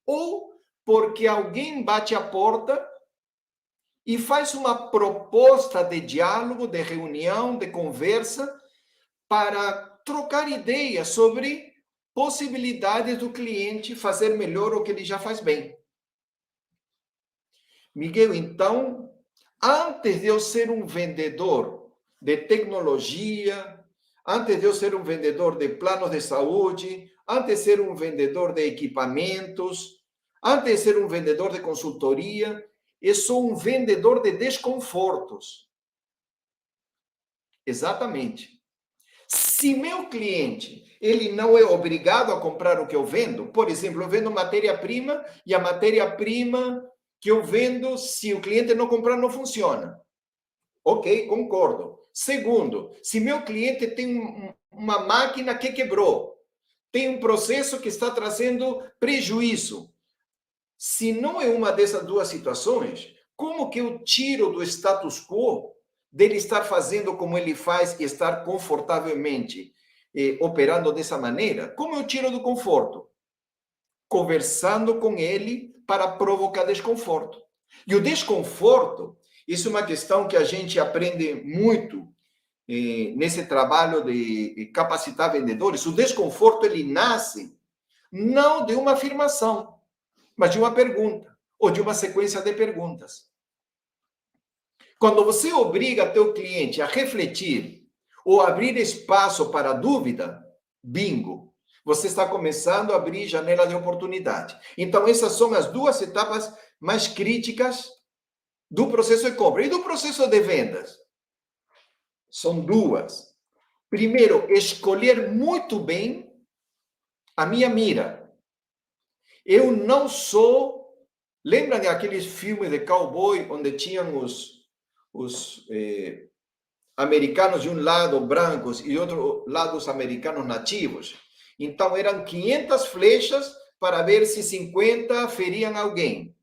Ou porque alguém bate a porta e faz uma proposta de diálogo, de reunião, de conversa, para trocar ideias sobre possibilidades do cliente fazer melhor o que ele já faz bem. Miguel, então, antes de eu ser um vendedor de tecnologia, antes de eu ser um vendedor de planos de saúde, antes de ser um vendedor de equipamentos, antes de ser um vendedor de consultoria, eu sou um vendedor de desconfortos. Exatamente. Se meu cliente, ele não é obrigado a comprar o que eu vendo, por exemplo, eu vendo matéria-prima e a matéria-prima que eu vendo, se o cliente não comprar, não funciona. Ok, concordo. Segundo, se meu cliente tem uma máquina que quebrou, tem um processo que está trazendo prejuízo. Se não é uma dessas duas situações, como que eu tiro do status quo dele estar fazendo como ele faz e estar confortavelmente operando dessa maneira? Como eu tiro do conforto? Conversando com ele para provocar desconforto. E o desconforto, isso é uma questão que a gente aprende muito nesse trabalho de capacitar vendedores. O desconforto, ele nasce não de uma afirmação, mas de uma pergunta, ou de uma sequência de perguntas. Quando você obriga teu cliente a refletir ou abrir espaço para dúvida, bingo, você está começando a abrir janela de oportunidade. Então, essas são as duas etapas mais críticas do processo de compra. E do processo de vendas? São duas. Primeiro, escolher muito bem a minha mira. Eu não sou... Lembra daqueles filmes de cowboy, onde tinham os americanos de um lado, brancos, e do outro lado, os americanos nativos? Então, eram 500 flechas para ver se 50 feriam alguém.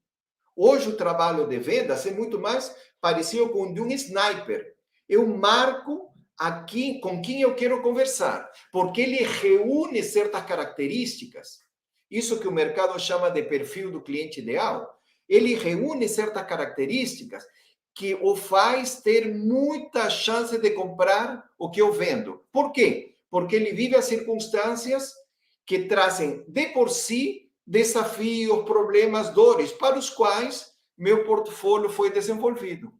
Hoje, o trabalho de vendas é muito mais parecido com o de um sniper. Eu marco aqui com quem eu quero conversar, porque ele reúne certas características. Isso que o mercado chama de perfil do cliente ideal. Ele reúne certas características que o faz ter muita chance de comprar o que eu vendo. Por quê? Porque ele vive as circunstâncias que trazem, de por si, desafios, problemas, dores, para os quais meu portfólio foi desenvolvido.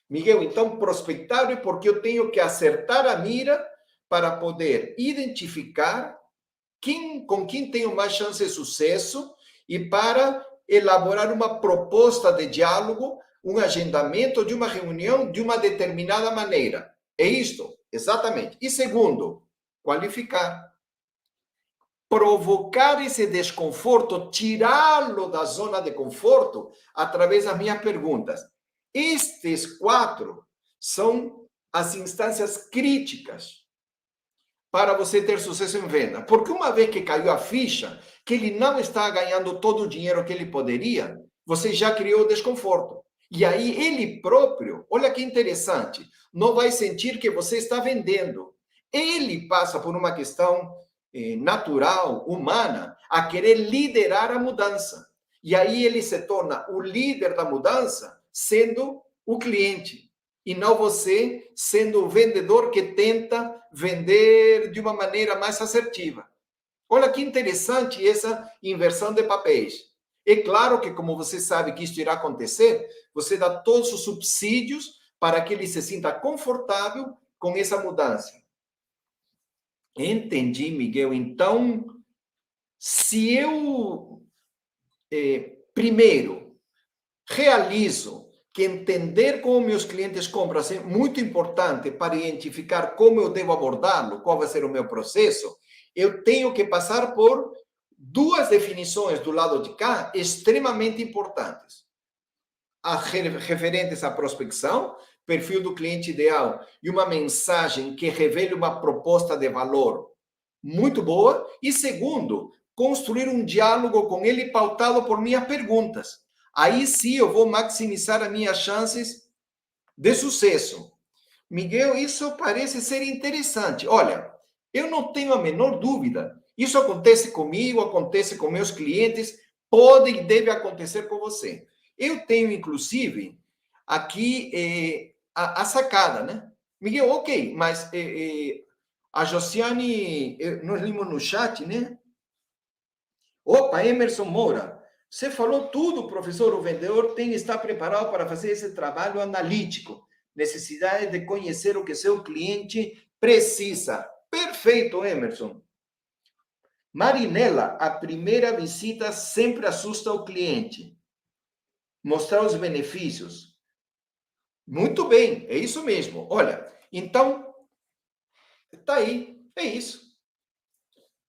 Miguel, então, prospectar é porque eu tenho que acertar a mira para poder identificar com quem tenho mais chance de sucesso e para elaborar uma proposta de diálogo, um agendamento de uma reunião de uma determinada maneira. É isto? Exatamente. E segundo, qualificar. Provocar esse desconforto, tirá-lo da zona de conforto através das minhas perguntas. Estes 4 são as instâncias críticas para você ter sucesso em venda. Porque uma vez que caiu a ficha, que ele não está ganhando todo o dinheiro que ele poderia, você já criou o desconforto. E aí ele próprio, olha que interessante, não vai sentir que você está vendendo. Ele passa por uma questão natural, humana, a querer liderar a mudança. E aí ele se torna o líder da mudança, sendo o cliente. E não você sendo o vendedor que tenta vender de uma maneira mais assertiva. Olha que interessante essa inversão de papéis. É claro que, como você sabe que isso irá acontecer, você dá todos os subsídios para que ele se sinta confortável com essa mudança. Entendi, Miguel. Então, se eu, primeiro, realizo que entender como meus clientes compram é muito importante para identificar como eu devo abordá-lo, qual vai ser o meu processo, eu tenho que passar por 2 definições do lado de cá extremamente importantes. As referentes à prospecção, perfil do cliente ideal e uma mensagem que revele uma proposta de valor muito boa. E segundo, construir um diálogo com ele pautado por minhas perguntas. Aí sim eu vou maximizar as minhas chances de sucesso. Miguel, isso parece ser interessante. Olha, eu não tenho a menor dúvida. Isso acontece comigo, acontece com meus clientes, pode e deve acontecer com você. Eu tenho, inclusive, aqui a sacada, né? Miguel, ok, mas a Josiane, nós limos no chat, né? Opa, Emerson Moura, você falou tudo, professor. O vendedor tem que estar preparado para fazer esse trabalho analítico. Necessidade de conhecer o que seu cliente precisa. Perfeito, Emerson. Marinela, a primeira visita sempre assusta o cliente. Mostrar os benefícios. Muito bem, é isso mesmo. Olha, então, tá aí, é isso.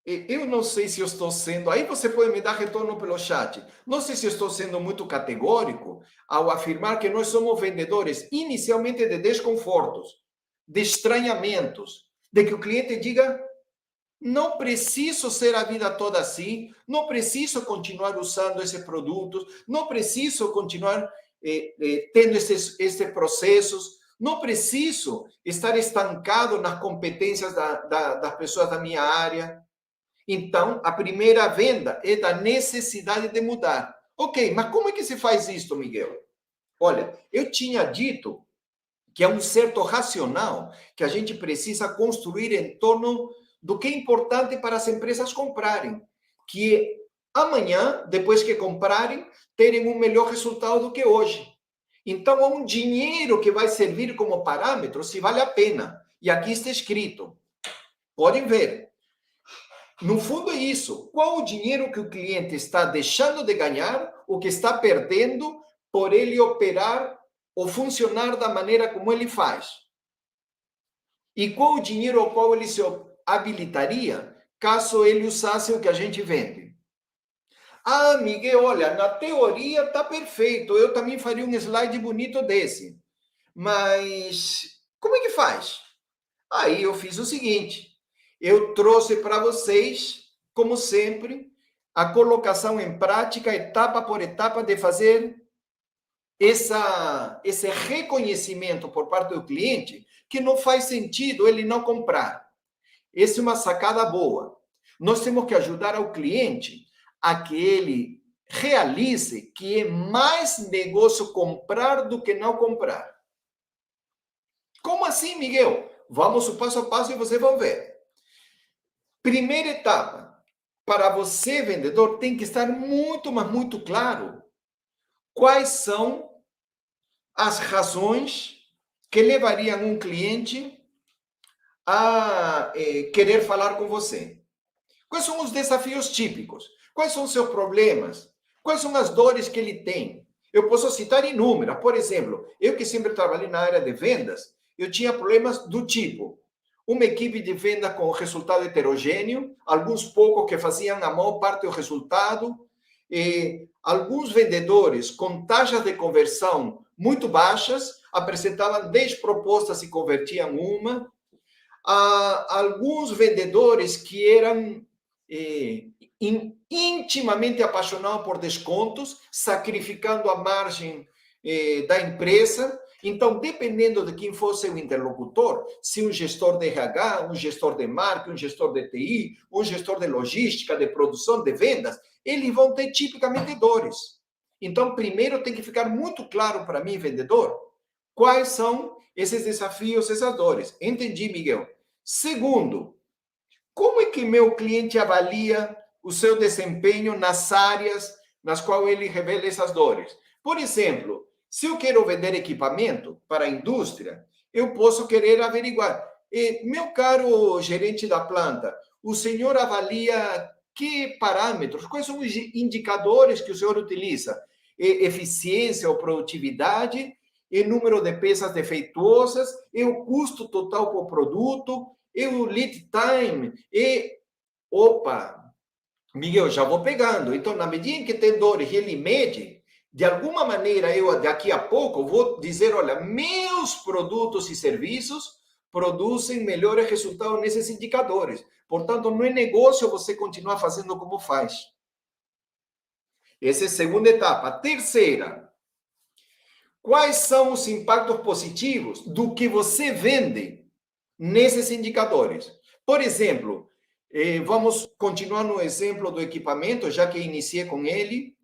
Eu não sei se eu estou sendo... Aí você pode me dar retorno pelo chat. Não sei se eu estou sendo muito categórico ao afirmar que nós somos vendedores inicialmente de desconfortos, de estranhamentos, de que o cliente diga: não preciso ser a vida toda assim, não preciso continuar usando esse produto, não preciso continuar tendo esses processos, não preciso estar estancado nas competências das pessoas da minha área. Então, a primeira venda é da necessidade de mudar. Ok, mas como é que se faz isso, Miguel? Olha, eu tinha dito que é um certo racional que a gente precisa construir em torno do que é importante para as empresas comprarem, que amanhã, depois que comprarem, terem um melhor resultado do que hoje. Então, há um dinheiro que vai servir como parâmetro se vale a pena. E aqui está escrito. Podem ver. No fundo é isso. Qual o dinheiro que o cliente está deixando de ganhar, o que está perdendo por ele operar ou funcionar da maneira como ele faz? E qual o dinheiro ao qual ele se habilitaria caso ele usasse o que a gente vende? Ah, Miguel, olha, na teoria está perfeito, eu também faria um slide bonito desse. Mas como é que faz? Aí eu fiz o seguinte, eu trouxe para vocês, como sempre, a colocação em prática, etapa por etapa, de fazer esse reconhecimento por parte do cliente que não faz sentido ele não comprar. Essa é uma sacada boa. Nós temos que ajudar ao cliente a que ele realize que é mais negócio comprar do que não comprar. Como assim, Miguel? Vamos o passo a passo e vocês vão ver. Primeira etapa. Para você, vendedor, tem que estar muito, mas muito claro quais são as razões que levariam um cliente a querer falar com você. Quais são os desafios típicos? Quais são os seus problemas? Quais são as dores que ele tem? Eu posso citar inúmeras. Por exemplo, eu que sempre trabalhei na área de vendas, eu tinha problemas do tipo: uma equipe de venda com resultado heterogêneo, alguns poucos que faziam a maior parte do resultado, alguns vendedores com taxas de conversão muito baixas, apresentavam 10 propostas e convertiam uma, alguns vendedores que eram intimamente apaixonados por descontos, sacrificando a margem da empresa. Então, dependendo de quem fosse o interlocutor, se um gestor de RH, um gestor de marketing, um gestor de TI, um gestor de logística, de produção, de vendas, eles vão ter tipicamente dores. Então, primeiro tem que ficar muito claro para mim, vendedor, quais são esses desafios, essas dores. Entendi, Miguel. Segundo, como é que meu cliente avalia o seu desempenho nas áreas nas quais ele revela essas dores? Por exemplo, se eu quero vender equipamento para a indústria, eu posso querer averiguar. Meu caro gerente da planta, o senhor avalia que parâmetros, quais são os indicadores que o senhor utiliza? Eficiência ou produtividade, e número de peças defeituosas, e o custo total por produto, e o lead time, e... Opa, Miguel, já vou pegando. Então, na medida em que tem dores e ele mede, de alguma maneira, eu daqui a pouco vou dizer, olha, meus produtos e serviços produzem melhores resultados nesses indicadores. Portanto, não é negócio você continuar fazendo como faz. Essa é a segunda etapa. A terceira, quais são os impactos positivos do que você vende nesses indicadores? Por exemplo, vamos continuar no exemplo do equipamento, já que iniciei com ele.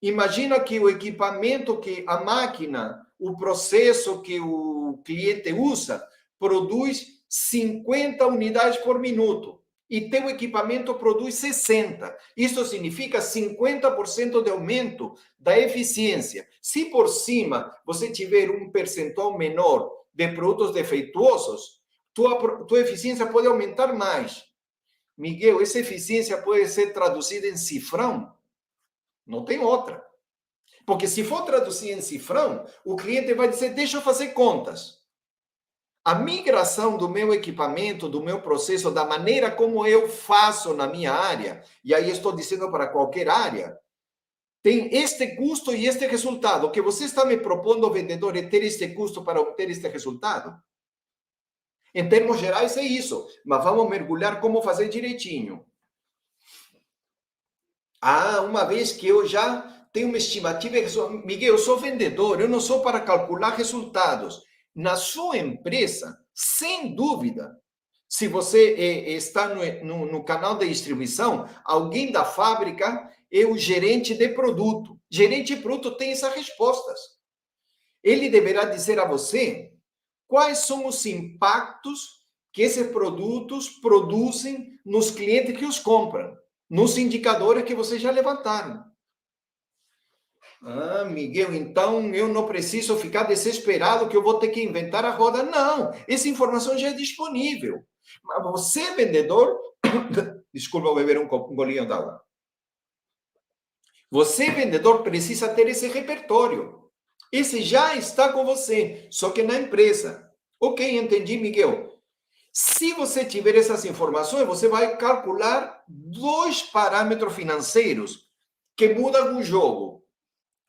Imagina que o equipamento, que a máquina, o processo que o cliente usa, produz 50 unidades por minuto. E teu equipamento produz 60. Isso significa 50% de aumento da eficiência. Se por cima você tiver um percentual menor de produtos defeituosos, tua eficiência pode aumentar mais. Miguel, essa eficiência pode ser traduzida em cifrão? Não tem outra. Porque se for traduzir em cifrão, o cliente vai dizer, deixa eu fazer contas. A migração do meu equipamento, do meu processo, da maneira como eu faço na minha área, e aí estou dizendo para qualquer área, tem este custo e este resultado. O que você está me propondo, vendedor, é ter este custo para obter este resultado? Em termos gerais, é isso. Mas vamos mergulhar como fazer direitinho. Uma vez que eu já tenho uma estimativa, Miguel, eu sou vendedor, eu não sou para calcular resultados. Na sua empresa, sem dúvida, se você está no canal de distribuição, alguém da fábrica é o gerente de produto. Gerente de produto tem essas respostas. Ele deverá dizer a você quais são os impactos que esses produtos produzem nos clientes que os compram, nos indicadores que vocês já levantaram. Miguel, então eu não preciso ficar desesperado que eu vou ter que inventar a roda. Não, essa informação já é disponível. Mas você, vendedor... Desculpa, eu beber um golinho d'água. Você, vendedor, precisa ter esse repertório. Esse já está com você, só que na empresa. Ok, entendi, Miguel. Se você tiver essas informações, você vai calcular 2 parâmetros financeiros que mudam o jogo.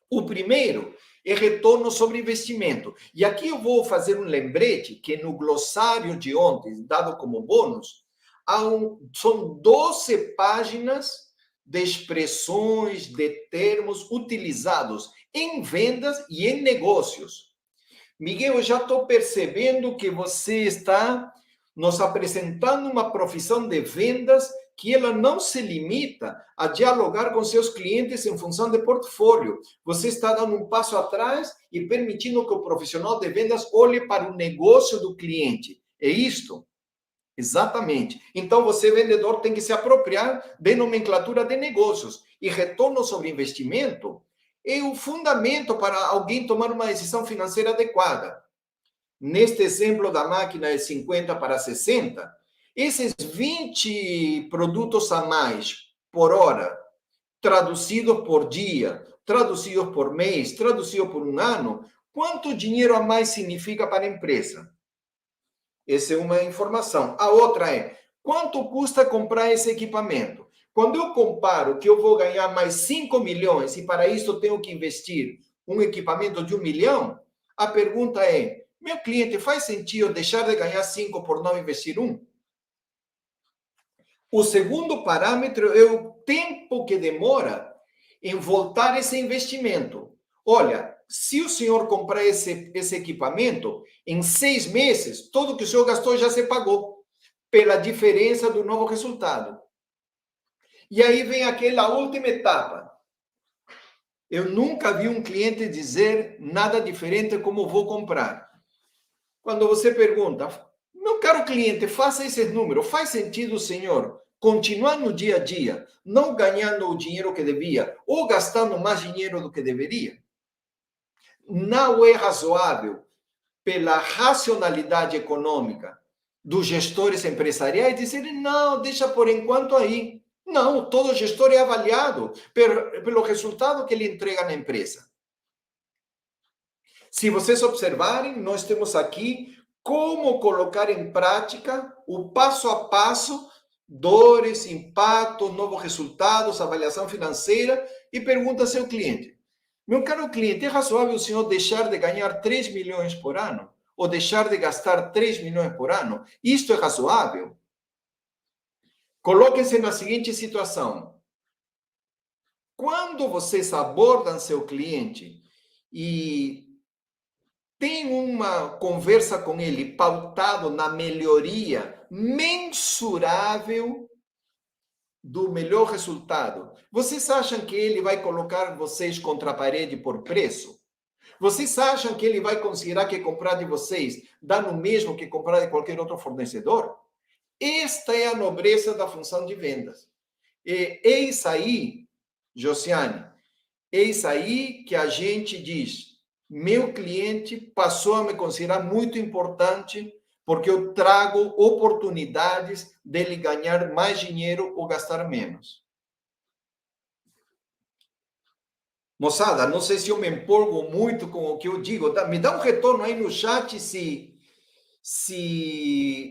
O primeiro é retorno sobre investimento. E aqui eu vou fazer um lembrete que no glossário de ontem, dado como bônus, são 12 páginas de expressões, de termos utilizados em vendas e em negócios. Miguel, eu já estou percebendo que você está nos apresentando uma profissão de vendas que ela não se limita a dialogar com seus clientes em função de portfólio. Você está dando um passo atrás e permitindo que o profissional de vendas olhe para o negócio do cliente. É isto? Exatamente. Então, você, vendedor, tem que se apropriar de nomenclatura de negócios. E retorno sobre investimento é o fundamento para alguém tomar uma decisão financeira adequada. Neste exemplo da máquina de 50 para 60, esses 20 produtos a mais por hora, traduzidos por dia, traduzidos por mês, traduzidos por um ano, quanto dinheiro a mais significa para a empresa? Essa é uma informação. A outra é, quanto custa comprar esse equipamento? Quando eu comparo que eu vou ganhar mais 5 milhões e para isso eu tenho que investir um equipamento de 1 milhão, a pergunta é, meu cliente, faz sentido deixar de ganhar 5 por não investir 1? O segundo parâmetro é o tempo que demora em voltar esse investimento. Olha, se o senhor comprar esse equipamento, em 6 meses, tudo que o senhor gastou já se pagou, pela diferença do novo resultado. E aí vem aquela última etapa. Eu nunca vi um cliente dizer nada diferente como vou comprar. Quando você pergunta, meu caro cliente, faça esse número, faz sentido, senhor, continuar no dia a dia, não ganhando o dinheiro que devia ou gastando mais dinheiro do que deveria? Não é razoável, pela racionalidade econômica dos gestores empresariais, dizer, não, deixa por enquanto aí. Não, todo gestor é avaliado pelo resultado que ele entrega na empresa. Se vocês observarem, nós temos aqui como colocar em prática o passo a passo, dores, impacto, novos resultados, avaliação financeira, e pergunta ao seu cliente, meu caro cliente, é razoável o senhor deixar de ganhar 3 milhões por ano? Ou deixar de gastar 3 milhões por ano? Isto é razoável? Coloquem-se na seguinte situação. Quando vocês abordam seu cliente e tem uma conversa com ele pautado na melhoria mensurável do melhor resultado, vocês acham que ele vai colocar vocês contra a parede por preço? Vocês acham que ele vai considerar que comprar de vocês dá no mesmo que comprar de qualquer outro fornecedor? Esta é a nobreza da função de vendas. E eis aí, Josiane, eis aí que a gente diz, meu cliente passou a me considerar muito importante porque eu trago oportunidades dele ganhar mais dinheiro ou gastar menos. Moçada, não sei se eu me empolgo muito com o que eu digo. Me dá um retorno aí no chat se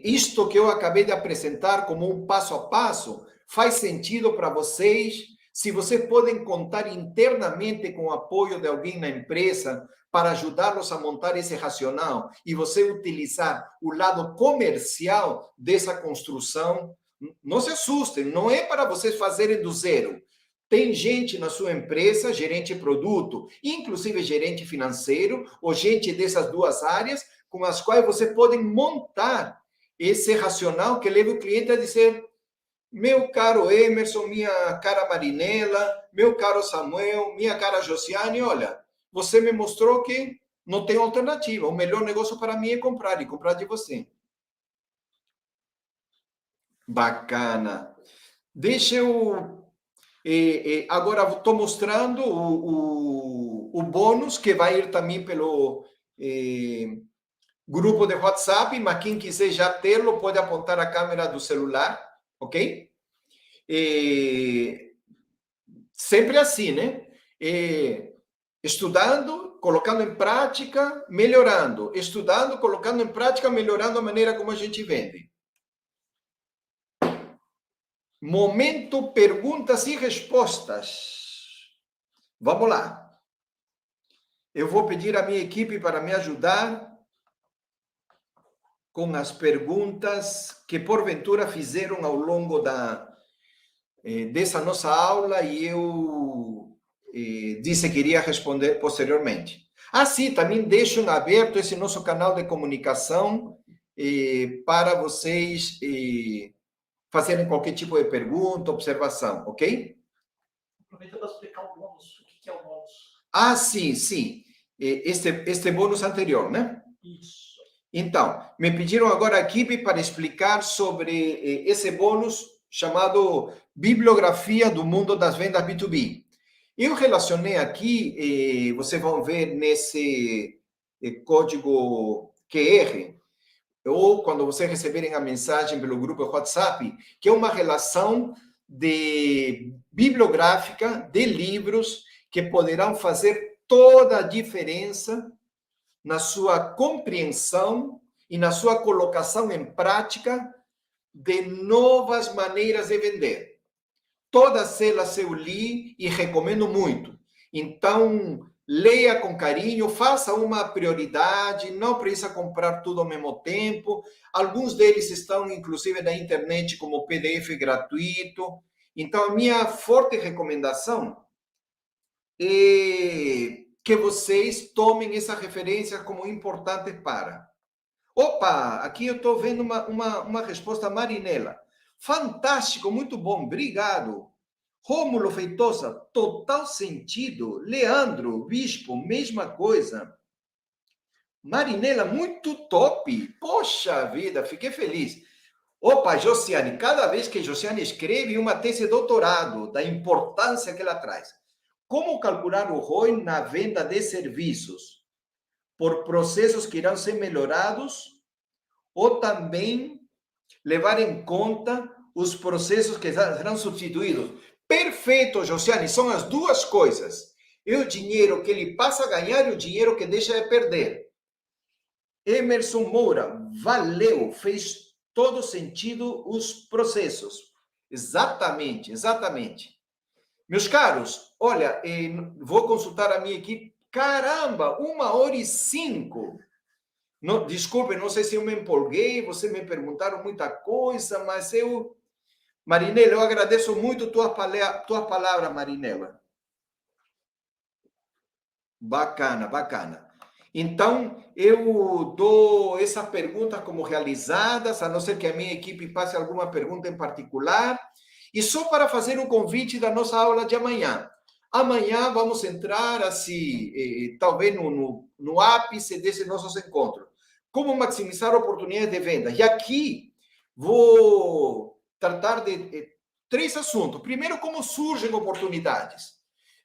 isto que eu acabei de apresentar como um passo a passo faz sentido para vocês, se vocês podem contar internamente com o apoio de alguém na empresa para ajudá-los a montar esse racional e você utilizar o lado comercial dessa construção. Não se assustem, não é para vocês fazerem do zero. Tem gente na sua empresa, gerente de produto, inclusive gerente financeiro, ou gente dessas duas áreas, com as quais você pode montar esse racional que leva o cliente a dizer, meu caro Emerson, minha cara Marinela, meu caro Samuel, minha cara Josiane, olha, você me mostrou que não tem alternativa. O melhor negócio para mim é comprar, e comprar de você. Bacana. Deixa eu... agora estou mostrando o bônus, que vai ir também pelo grupo de WhatsApp, mas quem quiser já tê-lo, pode apontar a câmera do celular, ok? Sempre assim, né? Estudando, colocando em prática, melhorando. Estudando, colocando em prática, melhorando a maneira como a gente vende. Momento perguntas e respostas. Vamos lá. Eu vou pedir à minha equipe para me ajudar com as perguntas que porventura fizeram ao longo dessa nossa aula e eu disse que iria responder posteriormente. Sim, também deixo aberto esse nosso canal de comunicação para vocês fazerem qualquer tipo de pergunta, observação, ok? Aproveita para explicar o bônus. O que é o bônus? Sim. Este bônus anterior, né? Isso. Então, me pediram agora a equipe para explicar sobre esse bônus chamado Bibliografia do Mundo das Vendas B2B. Eu relacionei aqui, vocês vão ver nesse código QR, ou quando vocês receberem a mensagem pelo grupo WhatsApp, que é uma relação bibliográfica de livros que poderão fazer toda a diferença na sua compreensão e na sua colocação em prática de novas maneiras de vender. Todas elas eu li e recomendo muito. Então, leia com carinho, faça uma prioridade, não precisa comprar tudo ao mesmo tempo. Alguns deles estão, inclusive, na internet como PDF gratuito. Então, a minha forte recomendação é que vocês tomem essa referência como importante para. Opa, aqui eu estou vendo uma resposta, Marinela. Fantástico, muito bom, obrigado. Rômulo Feitosa, total sentido. Leandro, Bispo, mesma coisa. Marinela, muito top. Poxa vida, fiquei feliz. Opa, Josiane, cada vez que Josiane escreve uma tese de doutorado, da importância que ela traz. Como calcular o ROI na venda de serviços? Por processos que irão ser melhorados ou também levar em conta os processos que serão substituídos? Perfeito, Josiane, são as duas coisas. É o dinheiro que ele passa a ganhar e o dinheiro que deixa de perder. Emerson Moura, valeu, fez todo sentido os processos. Exatamente. Meus caros, olha, vou consultar a minha equipe. Caramba, 1h05. Não, desculpe, não sei se eu me empolguei, vocês me perguntaram muita coisa, mas Marinela, eu agradeço muito tuas palavras, Marinela. Bacana. Então, eu dou essa pergunta como realizadas, a não ser que a minha equipe passe alguma pergunta em particular. E só para fazer o convite da nossa aula de amanhã. Amanhã vamos entrar, assim, talvez no ápice desses nossos encontros. Como maximizar oportunidades de venda. E aqui vou tratar de 3 assuntos. Primeiro, como surgem oportunidades,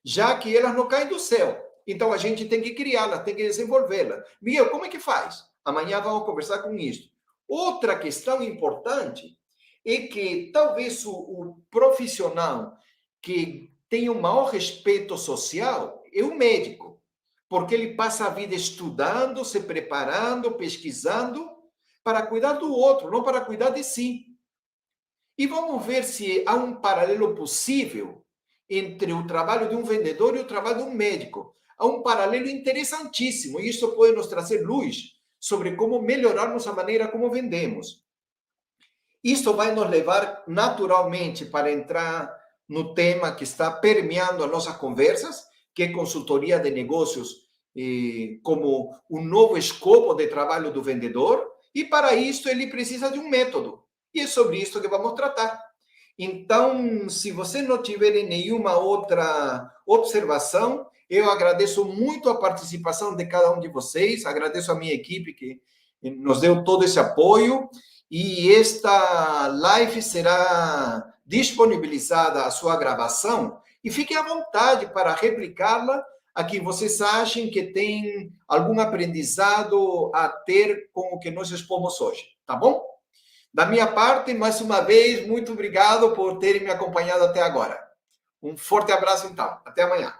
já que elas não caem do céu. Então, a gente tem que criá-las, tem que desenvolvê-las. Miguel, como é que faz? Amanhã vamos conversar com isso. Outra questão importante é que talvez o profissional que tem o maior respeito social é o médico, porque ele passa a vida estudando, se preparando, pesquisando, para cuidar do outro, não para cuidar de si. E vamos ver se há um paralelo possível entre o trabalho de um vendedor e o trabalho de um médico. Há um paralelo interessantíssimo, e isso pode nos trazer luz sobre como melhorarmos a maneira como vendemos. Isso vai nos levar naturalmente para entrar no tema que está permeando as nossas conversas, que é consultoria de negócios como um novo escopo de trabalho do vendedor, e para isso ele precisa de um método. E é sobre isso que vamos tratar. Então, se você não tiver nenhuma outra observação, eu agradeço muito a participação de cada um de vocês, agradeço a minha equipe que nos deu todo esse apoio, e esta live será disponibilizada a sua gravação, e fiquem à vontade para replicá-la a quem vocês achem que tem algum aprendizado a ter com o que nós expomos hoje, tá bom? Da minha parte, mais uma vez, muito obrigado por terem me acompanhado até agora. Um forte abraço, então. Até amanhã.